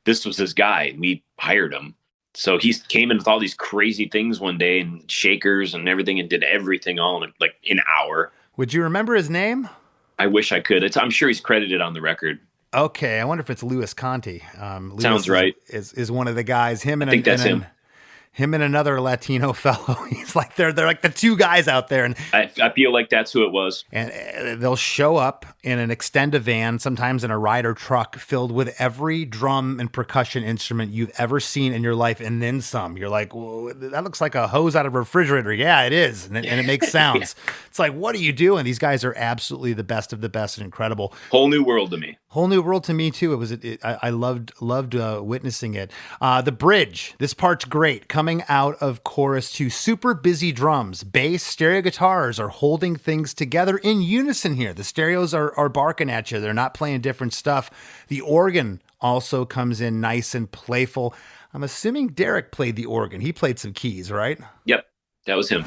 this was his guy. We hired him. So he came in with all these crazy things one day and shakers and everything and did everything all in like an hour.
Would you remember his name?
I wish I could. I'm sure he's credited on the record.
Okay, I wonder if it's Louis Conti.
Sounds right.
Is one of the guys.
I think that's him.
Him and another Latino fellow. He's like they're like the two guys out there, and
I feel like that's who it was.
And they'll show up in an extended van, sometimes in a Ryder truck, filled with every drum and percussion instrument you've ever seen in your life, and then some. You're like, well, that looks like a hose out of a refrigerator. Yeah, it is, and it makes sounds. Yeah. It's like, what are you doing? These guys are absolutely the best of the best and incredible.
Whole new world to me.
Whole new world to me too. I loved witnessing it. The bridge. This part's great. Coming out of chorus 2, super busy drums, bass, stereo guitars are holding things together in unison here. The stereos are barking at you. They're not playing different stuff. The organ also comes in nice and playful. I'm assuming Derek played the organ. He played some keys, right?
Yep, that was him.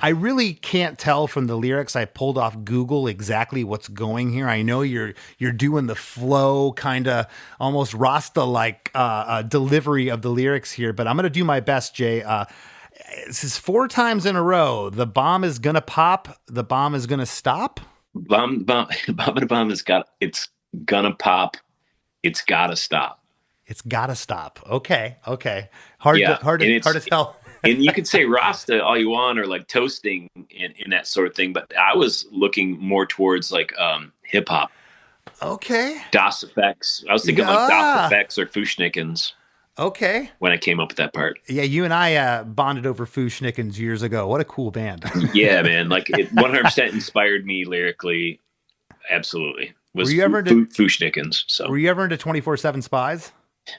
I really can't tell from the lyrics. I pulled off Google exactly what's going here. I know you're doing the flow, kind of almost Rasta-like delivery of the lyrics here, but I'm going to do my best, Jay. This is 4 times in a row. The bomb is going to pop. The bomb is going to stop.
Bomb has got, it's gonna pop. It's gotta stop.
It's gotta stop. Okay. Hard to tell.
And you could say Rasta all you want, or like toasting and that sort of thing. But I was looking more towards like hip hop.
Okay.
Das Effects. I was thinking like Das Effects or Fushnikins.
Okay.
When I came up with that part.
Yeah, you and I bonded over Fushnikins years ago. What a cool band.
Yeah, man. Like it 100% inspired me lyrically. Absolutely.
Were you ever into
Fushnikins? So.
Were you ever into 24/7 Spies?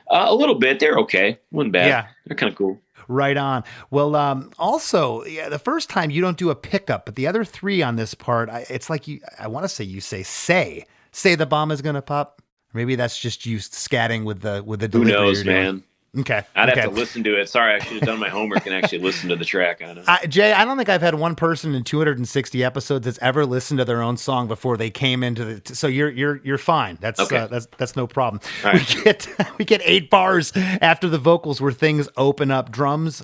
A little bit. They're okay. Wasn't bad. Yeah. They're kind of cool.
Right on. Well, also, the first time you don't do a pickup, but the other three on this part, it's like I want to say you say the bomb is going to pop. Maybe that's just you scatting with the delivery.
Who knows, man?
Okay.
I'd have to listen to it. Sorry, I should have done my homework and actually listened to the track on it.
Jay, I don't think I've had one person in 260 episodes that's ever listened to their own song before they came into the. So you're fine. That's okay. That's no problem. Right. We get 8 bars after the vocals where things open up. Drums,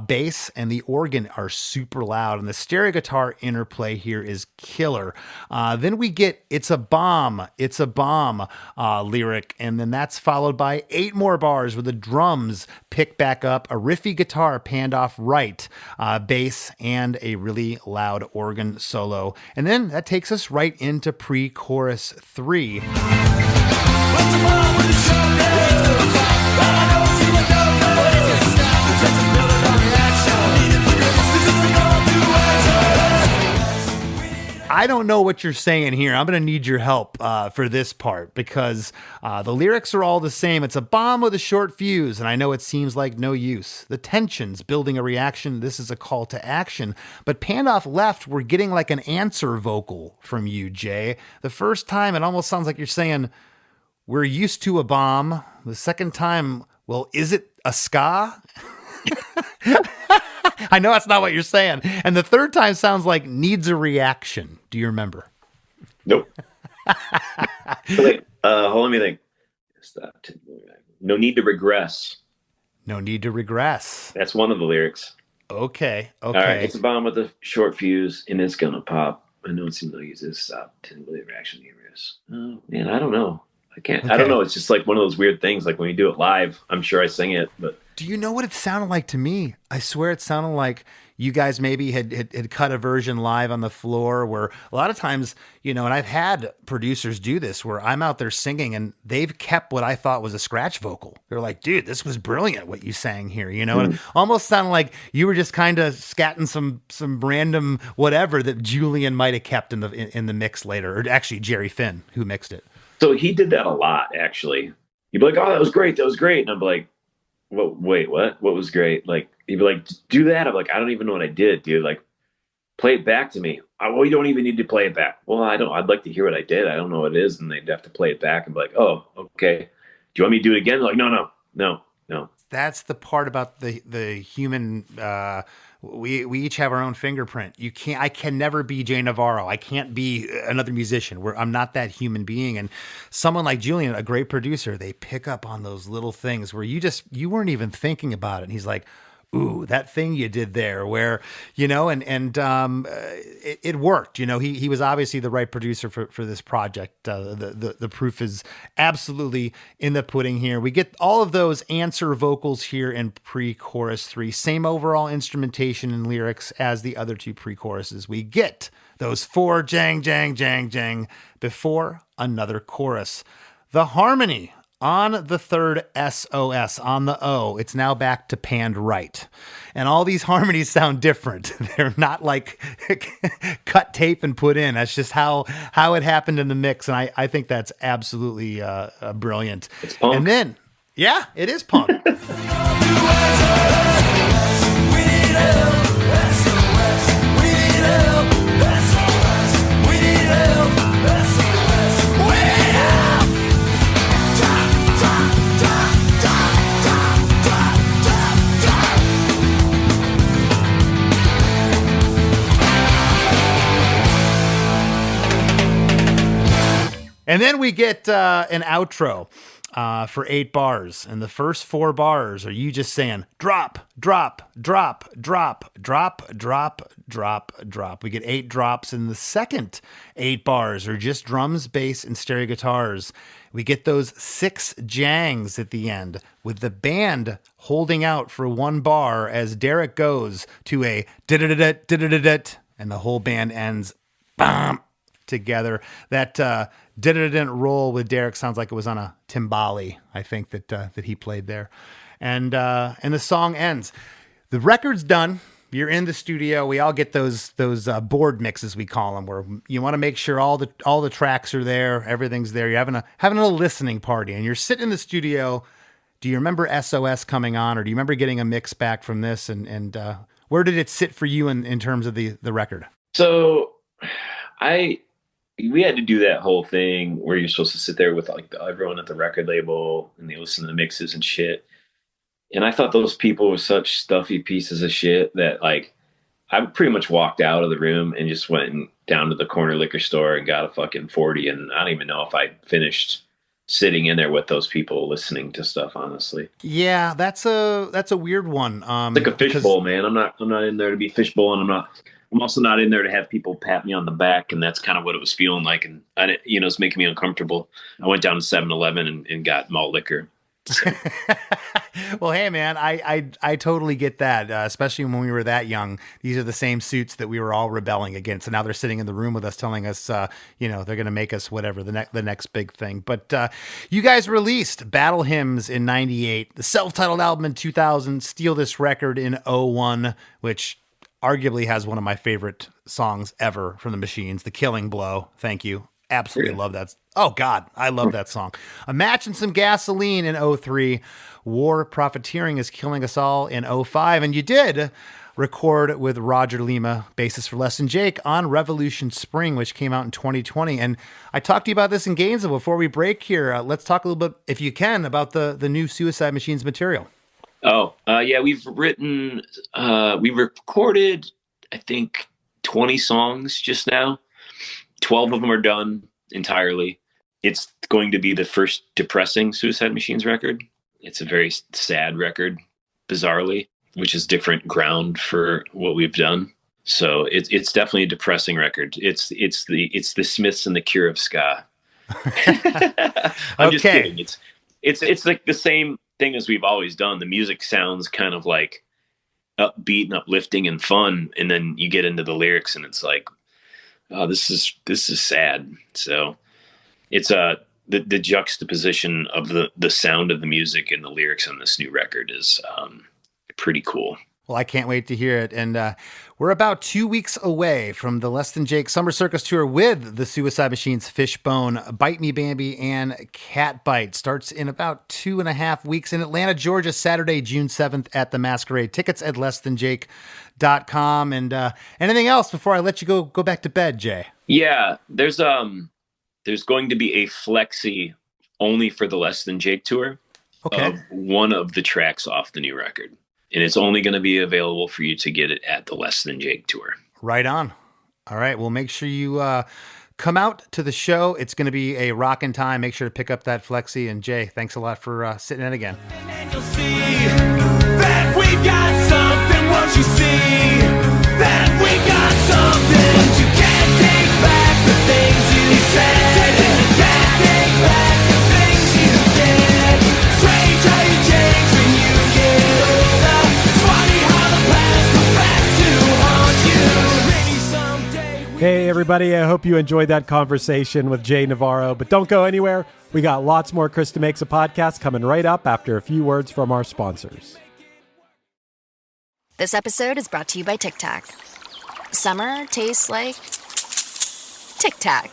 bass, and the organ are super loud, and the stereo guitar interplay here is killer. Then we get "It's a Bomb," lyric, and then that's followed by 8 more bars with the drums pick back up, a riffy guitar panned off right, bass, and a really loud organ solo. And then that takes us right into pre-chorus 3. I don't know what you're saying here. I'm going to need your help for this part because the lyrics are all the same. It's a bomb with a short fuse, and I know it seems like no use. The tension's building a reaction. This is a call to action. But panned off left, we're getting like an answer vocal from you, Jay. The first time, it almost sounds like you're saying, we're used to a bomb. The second time, well, is it a ska? I know that's not what you're saying. And the third time sounds like needs a reaction. Do you remember?
Nope. Wait, hold on, let me think. Stop. No need to regress.
No need to regress.
That's one of the lyrics.
Okay.
All right. It's a bomb with a short fuse, and it's gonna pop. I know it seems like it's this stop. Didn't believe reaction to risk. Oh man, I don't know. I can't. Okay. I don't know. It's just like one of those weird things. Like when you do it live, I'm sure I sing it, but.
Do you know what it sounded like to me? I swear it sounded like you guys maybe had cut a version live on the floor where a lot of times, and I've had producers do this where I'm out there singing and they've kept what I thought was a scratch vocal. They're like, dude, this was brilliant what you sang here, and it almost sounded like you were just kind of scatting some random whatever that Julian might have kept in the mix later, or actually Jerry Finn who mixed it.
So he did that a lot, actually. He'd be like, oh, that was great. And I'm like, well, wait, what? What was great? Like, he'd be like, do that. I'm like, I don't even know what I did, dude. Like, play it back to me. Well, you don't even need to play it back. Well, I'd like to hear what I did. I don't know what it is. And they'd have to play it back and be like, oh, okay. Do you want me to do it again? Like, no.
That's the part about the human, we each have our own fingerprint. I can never be Jay Navarro. I can't be another musician where I'm not that human being. And someone like Julian, a great producer, they pick up on those little things where you weren't even thinking about it. And he's like, ooh, that thing you did there where, it worked. He was obviously the right producer for this project. The proof is absolutely in the pudding here. We get all of those answer vocals here in pre-chorus 3. Same overall instrumentation and lyrics as the other 2 pre-choruses. We get those 4 jang, jang, jang, jang before another chorus. The harmony on the third S.O.S, on the O, it's now back to panned right. And all these harmonies sound different. They're not like cut tape and put in. That's just how it happened in the mix. And I think that's absolutely brilliant.
It's punk.
And then, yeah, it is punk. And then we get an outro. for 8 bars. And the first 4 bars are you just saying drop, drop, drop, drop, drop, drop, drop, drop. We get 8 drops in the second 8 bars are just drums, bass, and stereo guitars. We get those 6 jangs at the end with the band holding out for 1 bar as Derek goes to a da-da-da-da-da-da-da, and the whole band ends bam, together. That didn't roll with Derek sounds like it was on a timbali. I think that he played there, and the song ends. The record's done. You're in the studio. We all get those board mixes, we call them, where you want to make sure all the tracks are there, everything's there. You're having a listening party, and you're sitting in the studio. Do you remember S.O.S. coming on, or do you remember getting a mix back from this? And where did it sit for you in terms of the record?
So we had to do that whole thing where you're supposed to sit there with like everyone at the record label and they listen to the mixes and shit. And I thought those people were such stuffy pieces of shit that like I pretty much walked out of the room and just went down to the corner liquor store and got a fucking 40. And I don't even know if I finished sitting in there with those people listening to stuff, honestly.
Yeah, that's a weird one.
It's like a fishbowl, man. I'm not in there to be fishbowl, and I'm also not in there to have people pat me on the back, and that's kind of what it was feeling like. And I didn't, it's making me uncomfortable. I went down to 7-Eleven and got malt liquor. So.
Well, hey, man, I totally get that, especially when we were that young. These are the same suits that we were all rebelling against, and now they're sitting in the room with us telling us, they're going to make us whatever, the next big thing. But you guys released Battle Hymns in 98, the self-titled album in 2000, Steal This Record in 01, which arguably has one of my favorite songs ever from the Machines, The Killing Blow. Thank you. Absolutely love that. Oh, God, I love that song. A Match and Some Gasoline in 03. War Profiteering is Killing Us All in 05. And you did record with Roger Lima, bassist for Less Than Jake, on Revolution Spring, which came out in 2020. And I talked to you about this in Gainesville before we break here. Let's talk a little bit, if you can, about the new Suicide Machines material.
Oh, yeah, we recorded, I think, 20 songs just now. 12 of them are done entirely. It's going to be the first depressing Suicide Machines record. It's a very sad record, bizarrely, which is different ground for what we've done. So it's definitely a depressing record. It's the Smiths and the Cure of ska. I'm just kidding. It's like the same thing as we've always done. The music sounds kind of like upbeat and uplifting and fun, and then you get into the lyrics and it's like, oh, this is sad. So it's the juxtaposition of the sound of the music and the lyrics on this new record is pretty cool.
Well, I can't wait to hear it. And we're about 2 weeks away from the Less Than Jake Summer Circus Tour with the Suicide Machines, Fishbone, Bite Me Bambi, and Catbite. Starts in about 2.5 weeks in Atlanta, Georgia, Saturday, June 7th at the Masquerade. Tickets at lessthanjake.com. And anything else before I let you go back to bed, Jay?
Yeah, there's going to be a flexi only for the Less Than Jake tour of one of the tracks off the new record. And it's only going to be available for you to get it at the Less Than Jake tour. Right on.
All right. Well, make sure you come out to the show. It's going to be a rockin' time. Make sure to pick up that flexi. And Jay, thanks a lot for sitting in again.
And you'll see that we've got something. Won't you see that we got something? But you can't take back the things you said. You can't take back the things you did. Strange how you change when you get older. It's funny how the past comes back to haunt you. Maybe someday.
Hey, everybody. I hope you enjoyed that conversation with Jay Navarro, but don't go anywhere. We got lots more Krista Makes a Podcast coming right up after a few words from our sponsors.
This episode is brought to you by Tic Tac. Summer tastes like Tic Tac.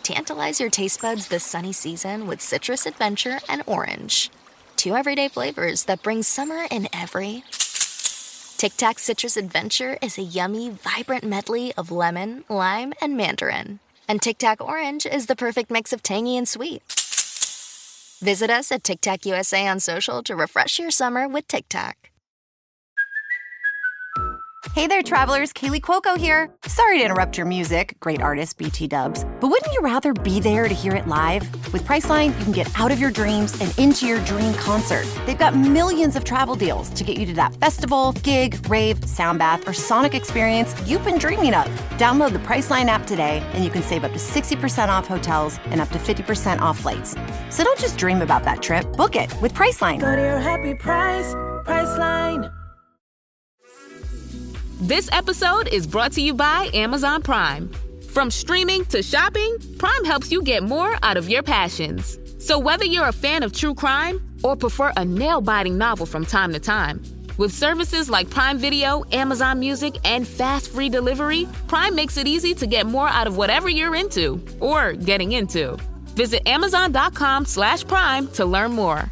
Tantalize your taste buds this sunny season with citrus adventure and orange. 2 everyday flavors that bring summer in every. Tic Tac Citrus Adventure is a yummy, vibrant medley of lemon, lime, and mandarin. And Tic Tac Orange is the perfect mix of tangy and sweet. Visit us at Tic Tac USA on social to refresh your summer with Tic Tac.
Hey there, travelers. Kaylee Cuoco here. Sorry to interrupt your music, great artist BT Dubs, but wouldn't you rather be there to hear it live? With Priceline, you can get out of your dreams and into your dream concert. They've got millions of travel deals to get you to that festival, gig, rave, sound bath, or sonic experience you've been dreaming of. Download the Priceline app today, and you can save up to 60% off hotels and up to 50% off flights. So don't just dream about that trip. Book it with Priceline.
Go to your happy price, Priceline.
This episode is brought to you by Amazon Prime. From streaming to shopping, Prime helps you get more out of your passions. So whether you're a fan of true crime or prefer a nail-biting novel from time to time, with services like Prime Video, Amazon Music, and fast free delivery, Prime makes it easy to get more out of whatever you're into or getting into. Visit Amazon.com/Prime to learn more.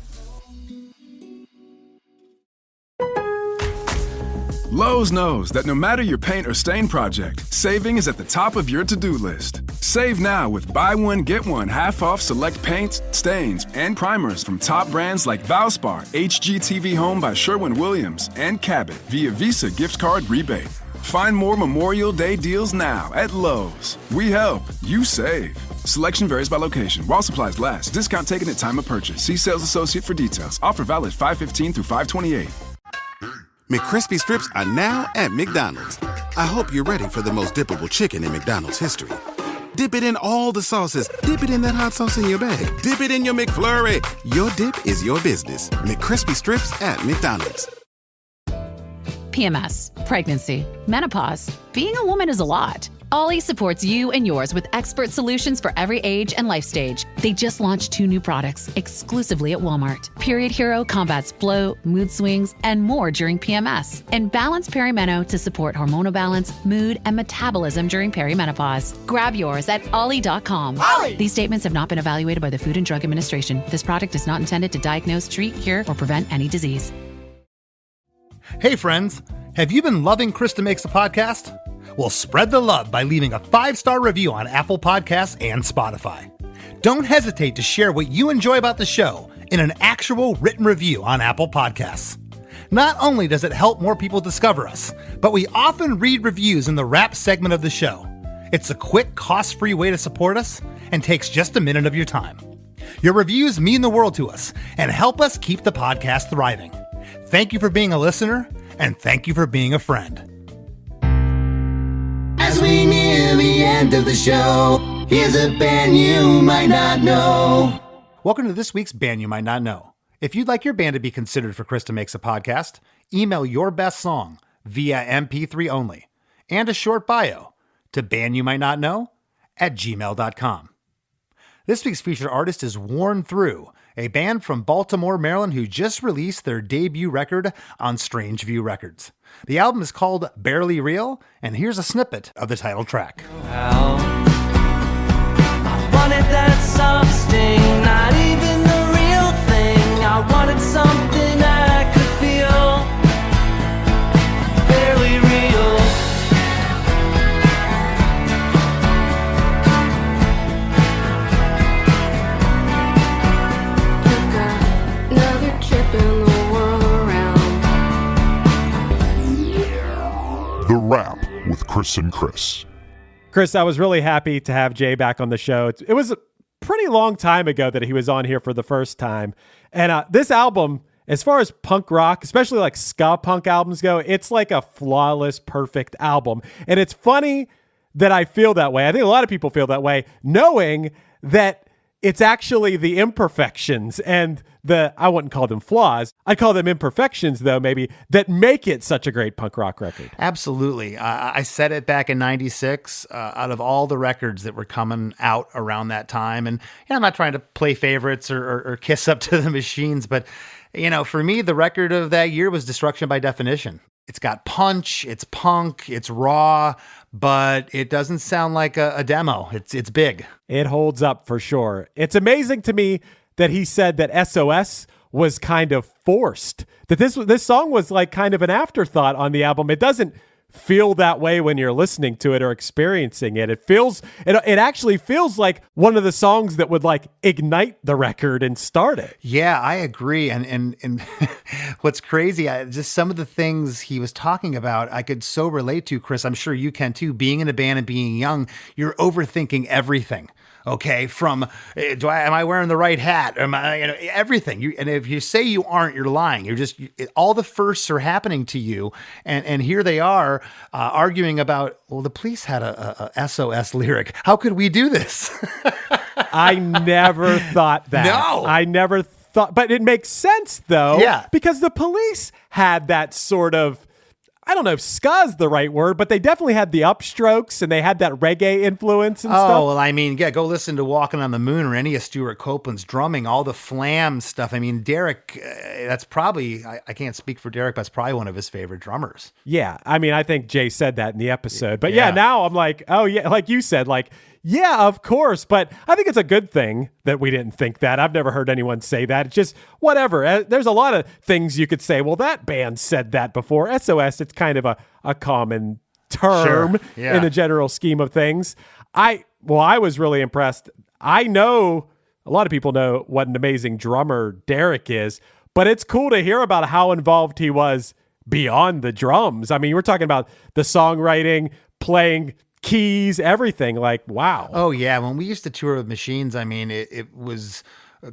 Lowe's knows that no matter your paint or stain project, saving is at the top of your to-do list. Save now with buy one, get one half off select paints, stains, and primers from top brands like Valspar, HGTV Home by Sherwin-Williams, and Cabot via Visa gift card rebate. Find more Memorial Day deals now at Lowe's. We help, you save. Selection varies by location. While supplies last, discount taken at time of purchase. See sales associate for details. Offer valid 5/15 through 5/28.
McCrispy strips are now at McDonald's. I hope you're ready for the most dippable chicken in McDonald's history. Dip it in all the sauces. Dip it in that hot sauce in your bag. Dip it in your McFlurry. Your dip is your business. McCrispy strips at McDonald's.
PMS, pregnancy, menopause. Being a woman is a lot. Ollie supports you and yours with expert solutions for every age and life stage. They just launched 2 new products exclusively at Walmart. Period Hero combats bloat, mood swings, and more during PMS. And Balance Perimeno to support hormonal balance, mood, and metabolism during perimenopause. Grab yours at ollie.com.
Ollie!
These statements have not been evaluated by the Food and Drug Administration. This product is not intended to diagnose, treat, cure, or prevent any disease.
Hey friends, have you been loving Krista Makes a Podcast? Well, spread the love by leaving a 5-star review on Apple Podcasts and Spotify. Don't hesitate to share what you enjoy about the show in an actual written review on Apple Podcasts. Not only does it help more people discover us, but we often read reviews in the wrap segment of the show. It's a quick, cost-free way to support us and takes just a minute of your time. Your reviews mean the world to us and help us keep the podcast thriving. Thank you for being a listener, and thank you for being a friend.
As we near the end of the show, here's a band you might not know.
Welcome to this week's Band You Might Not Know. If you'd like your band to be considered for Krista Makes a Podcast, email your best song via MP3 only and a short bio to bandyoumightnotknow@gmail.com. This week's featured artist is Worn Through, a band from Baltimore, Maryland who just released their debut record on Strange View Records. The album is called Barely Real, and here's a snippet of the title track.
I wanted that soft sting, not even the real thing. I wanted something I could feel. Barely real.
Another trip in the world around.
The Wrap with Chris and Chris.
Chris, I was really happy to have Jay back on the show. It was a pretty long time ago that he was on here for the first time. And this album, as far as punk rock, especially like ska punk albums go, it's like a flawless, perfect album. And it's funny that I feel that way. I think a lot of people feel that way, knowing that it's actually the imperfections and I wouldn't call them flaws. I'd call them imperfections, though, maybe, that make it such a great punk rock record.
Absolutely. I said it back in 96, out of all the records that were coming out around that time. And I'm not trying to play favorites or kiss up to the machines, but, for me, the record of that year was Destruction by Definition. It's got punch, it's punk, it's raw, but it doesn't sound like a demo. It's big.
It holds up for sure. It's amazing to me that he said that S.O.S. was kind of forced, that this song was like kind of an afterthought on the album. It doesn't feel that way when you're listening to it or experiencing it. It actually feels like one of the songs that would like ignite the record and start it.
Yeah, I agree. And what's crazy, just some of the things he was talking about, I could so relate to, Chris. I'm sure you can too. Being in a band and being young, you're overthinking everything. Okay, from am I wearing the right hat? Am I, everything. And if you say you aren't, you're lying. All the firsts are happening to you, and here they are arguing about. Well, the Police had a S.O.S. lyric. How could we do this?
I never thought that.
No,
I never thought, but it makes sense though.
Yeah,
because the Police had that sort of. I don't know if ska's the right word, but they definitely had the upstrokes and they had that reggae influence and stuff.
Oh, well, I mean, yeah, go listen to Walking on the Moon or any of Stuart Copeland's drumming, all the flam stuff. I mean, Derek, that's probably, I can't speak for Derek, but that's probably one of his favorite drummers.
Yeah. I mean, I think Jay said that in the episode. But yeah, now I'm like, oh, yeah, like you said, like, yeah, of course. But I think it's a good thing that we didn't think that. I've never heard anyone say that. It's just whatever. There's a lot of things you could say. Well, that band said that before. S.O.S., it's kind of a common term in the general scheme of things. I was really impressed. I know a lot of people know what an amazing drummer Derek is, but it's cool to hear about how involved he was beyond the drums. I mean, we're talking about the songwriting, playing keys, everything. Like, wow.
Oh yeah, when we used to tour with Machines, I mean, it was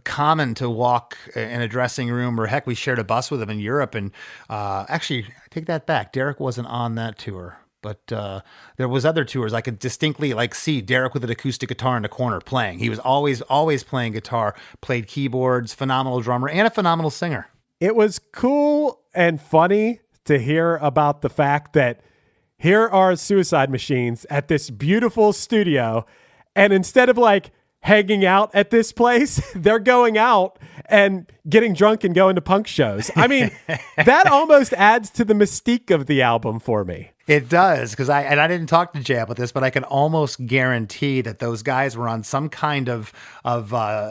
common to walk in a dressing room, or heck, we shared a bus with him in Europe. And actually, I take that back. Derek wasn't on that tour, but there was other tours. I could distinctly see Derek with an acoustic guitar in the corner playing. He was always playing guitar, played keyboards, phenomenal drummer, and a phenomenal singer.
It was cool and funny to hear about the fact that here are Suicide Machines at this beautiful studio, and instead of hanging out at this place, they're going out and getting drunk and going to punk shows. I mean, that almost adds to the mystique of the album for me.
It does, because I didn't talk to Jay about this, but I can almost guarantee that those guys were on some kind of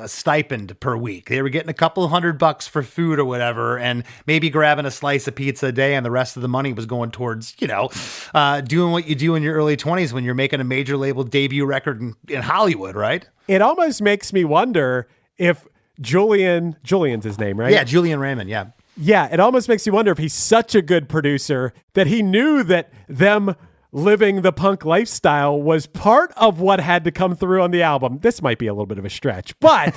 stipend per week. They were getting a couple $100 for food or whatever, and maybe grabbing a slice of pizza a day, and the rest of the money was going towards, doing what you do in your early 20s when you're making a major label debut record in Hollywood, right?
It almost makes me wonder if Julian's his name, right?
Yeah, Julian Raymond, yeah.
Yeah, it almost makes you wonder if he's such a good producer that he knew that them living the punk lifestyle was part of what had to come through on the album. This might be a little bit of a stretch, but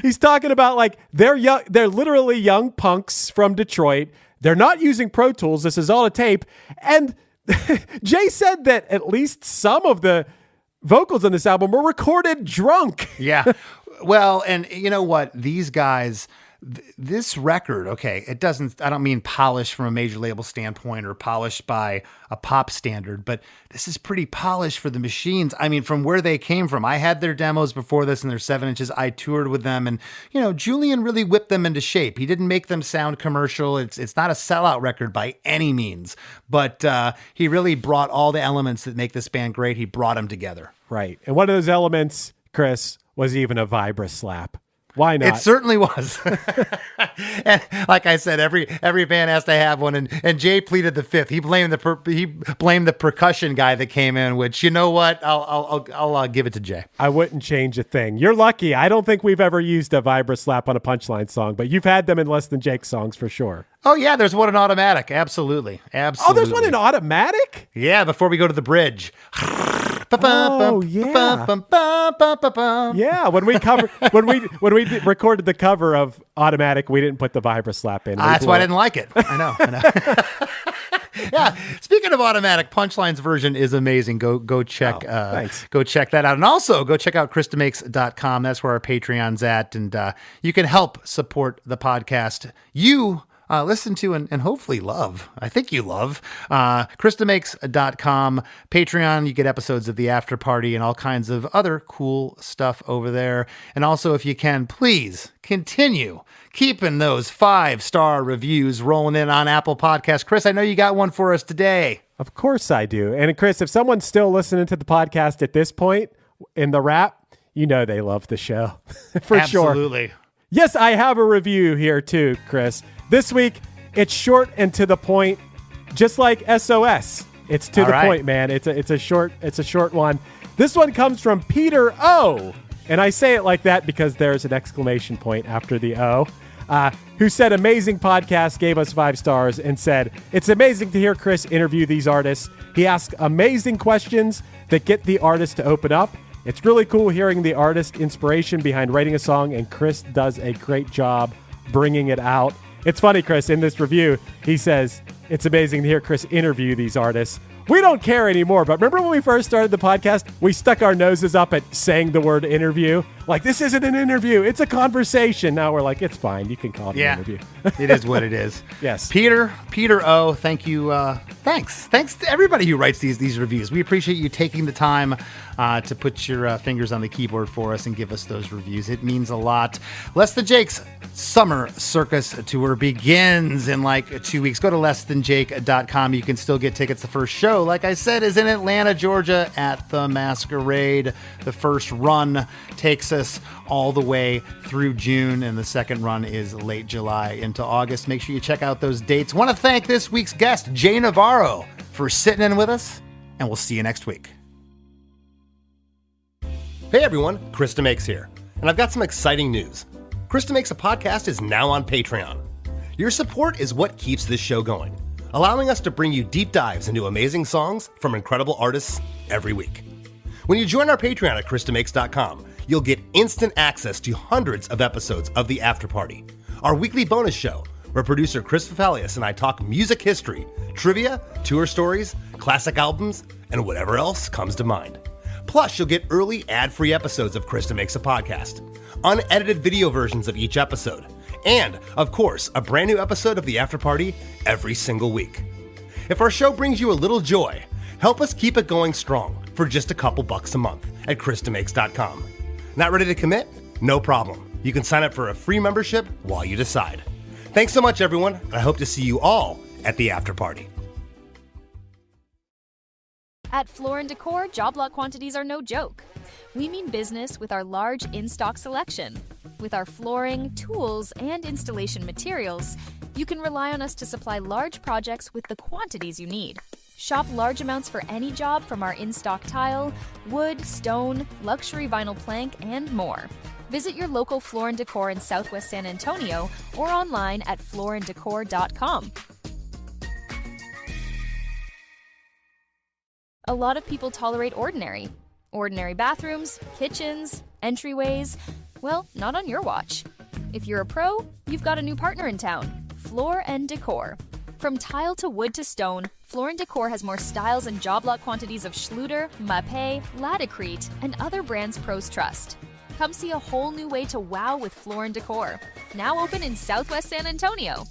he's talking about they're young, they're literally young punks from Detroit. They're not using Pro Tools. This is all a tape. And Jay said that at least some of the vocals on this album were recorded drunk.
Yeah. Well, and you know what? These guys, this record, okay, I don't mean polished from a major label standpoint or polished by a pop standard, but this is pretty polished for the Machines. I mean, from where they came from. I had their demos before this and their 7 inches. I toured with them, and, Julian really whipped them into shape. He didn't make them sound commercial. It's not a sellout record by any means, but he really brought all the elements that make this band great. He brought them together.
Right. And one of those elements, Chris, was even a vibra slap. Why not?
It certainly was. And like I said, every band has to have one. And Jay pleaded the fifth. He blamed the percussion guy that came in. Which, you know what? I'll give it to Jay.
I wouldn't change a thing. You're lucky. I don't think we've ever used a vibra slap on a Punchline song, but you've had them in Less Than Jake songs for sure.
Oh yeah, there's one in Automatic. Absolutely.
Oh, there's one in Automatic?
Yeah, before we go to the bridge.
Oh yeah. Yeah, when we recorded the cover of Automatic, we didn't put the vibra slap in.
That's why I didn't like it. I know. Yeah. Speaking of Automatic, Punchline's version is amazing. Go check. Go check that out, and also go check out KristaMakes.com. That's where our Patreon's at, and you can help support the podcast. You listen to and hopefully love. I think you love KristaMakes.com. Patreon, you get episodes of the After Party and all kinds of other cool stuff over there. And also, if you can, please continue keeping those 5-star reviews rolling in on Apple Podcasts. Chris, I know you got one for us today.
Of course I do. And Chris, if someone's still listening to the podcast at this point in the wrap, they love the show. For sure.
Absolutely.
Yes, I have a review here too, Chris. This week, it's short and to the point. just like S.O.S. It's to
All
the
right.
point, man. It's a short one. This one comes from Peter O. And I say it like that because there's an exclamation point after the O. Who said, amazing podcast, gave us 5 stars, and said, it's amazing to hear Chris interview these artists. He asks amazing questions that get the artist to open up. It's really cool hearing the artist inspiration behind writing a song, and Chris does a great job bringing it out. It's funny, Chris, in this review, he says, it's amazing to hear Chris interview these artists. We don't care anymore, but remember when we first started the podcast, we stuck our noses up at saying the word interview? Like, this isn't an interview, it's a conversation. Now we're like, it's fine, you can call it an interview.
It is what it is.
Yes.
Peter O, thank you. Thanks to everybody who writes these reviews. We appreciate you taking the time to put your fingers on the keyboard for us and give us those reviews. It means a lot. Less Than Jake's Summer Circus Tour begins in like 2 weeks. Go to lessthanjake.com. You can still get tickets. The first show, like I said, is in Atlanta, Georgia at the Masquerade. The first run takes us all the way through June, and the second run is late July into August. Make sure you check out those dates. Want to thank this week's guest, Jay Navarro, for sitting in with us, and we'll see you next week.
Hey everyone, Krista Makes here, and I've got some exciting news. Krista Makes a Podcast is now on Patreon. Your support is what keeps this show going, allowing us to bring you deep dives into amazing songs from incredible artists every week. When you join our Patreon at KristaMakes.com, you'll get instant access to hundreds of episodes of The After Party, our weekly bonus show where producer Chris Fafalius and I talk music history, trivia, tour stories, classic albums, and whatever else comes to mind. Plus, you'll get early ad-free episodes of Krista Makes a Podcast, unedited video versions of each episode, and, of course, a brand new episode of The After Party every single week. If our show brings you a little joy, help us keep it going strong for just a couple bucks a month at KristaMakes.com. Not ready to commit? No problem. You can sign up for a free membership while you decide. Thanks so much, everyone, and I hope to see you all at the after party.
At Floor & Decor, job lot quantities are no joke. We mean business with our large in-stock selection. With our flooring, tools, and installation materials, you can rely on us to supply large projects with the quantities you need. Shop large amounts for any job from our in-stock tile, wood, stone, luxury vinyl plank, and more. Visit your local Floor & Decor in Southwest San Antonio or online at flooranddecor.com. A lot of people tolerate ordinary. Ordinary bathrooms, kitchens, entryways. Well, not on your watch. If you're a pro, you've got a new partner in town, Floor & Decor. From tile to wood to stone, Floor & Decor has more styles and job lot quantities of Schluter, Mapei, Laticrete, and other brands pros trust. Come see a whole new way to wow with Floor & Decor. Now open in Southwest San Antonio.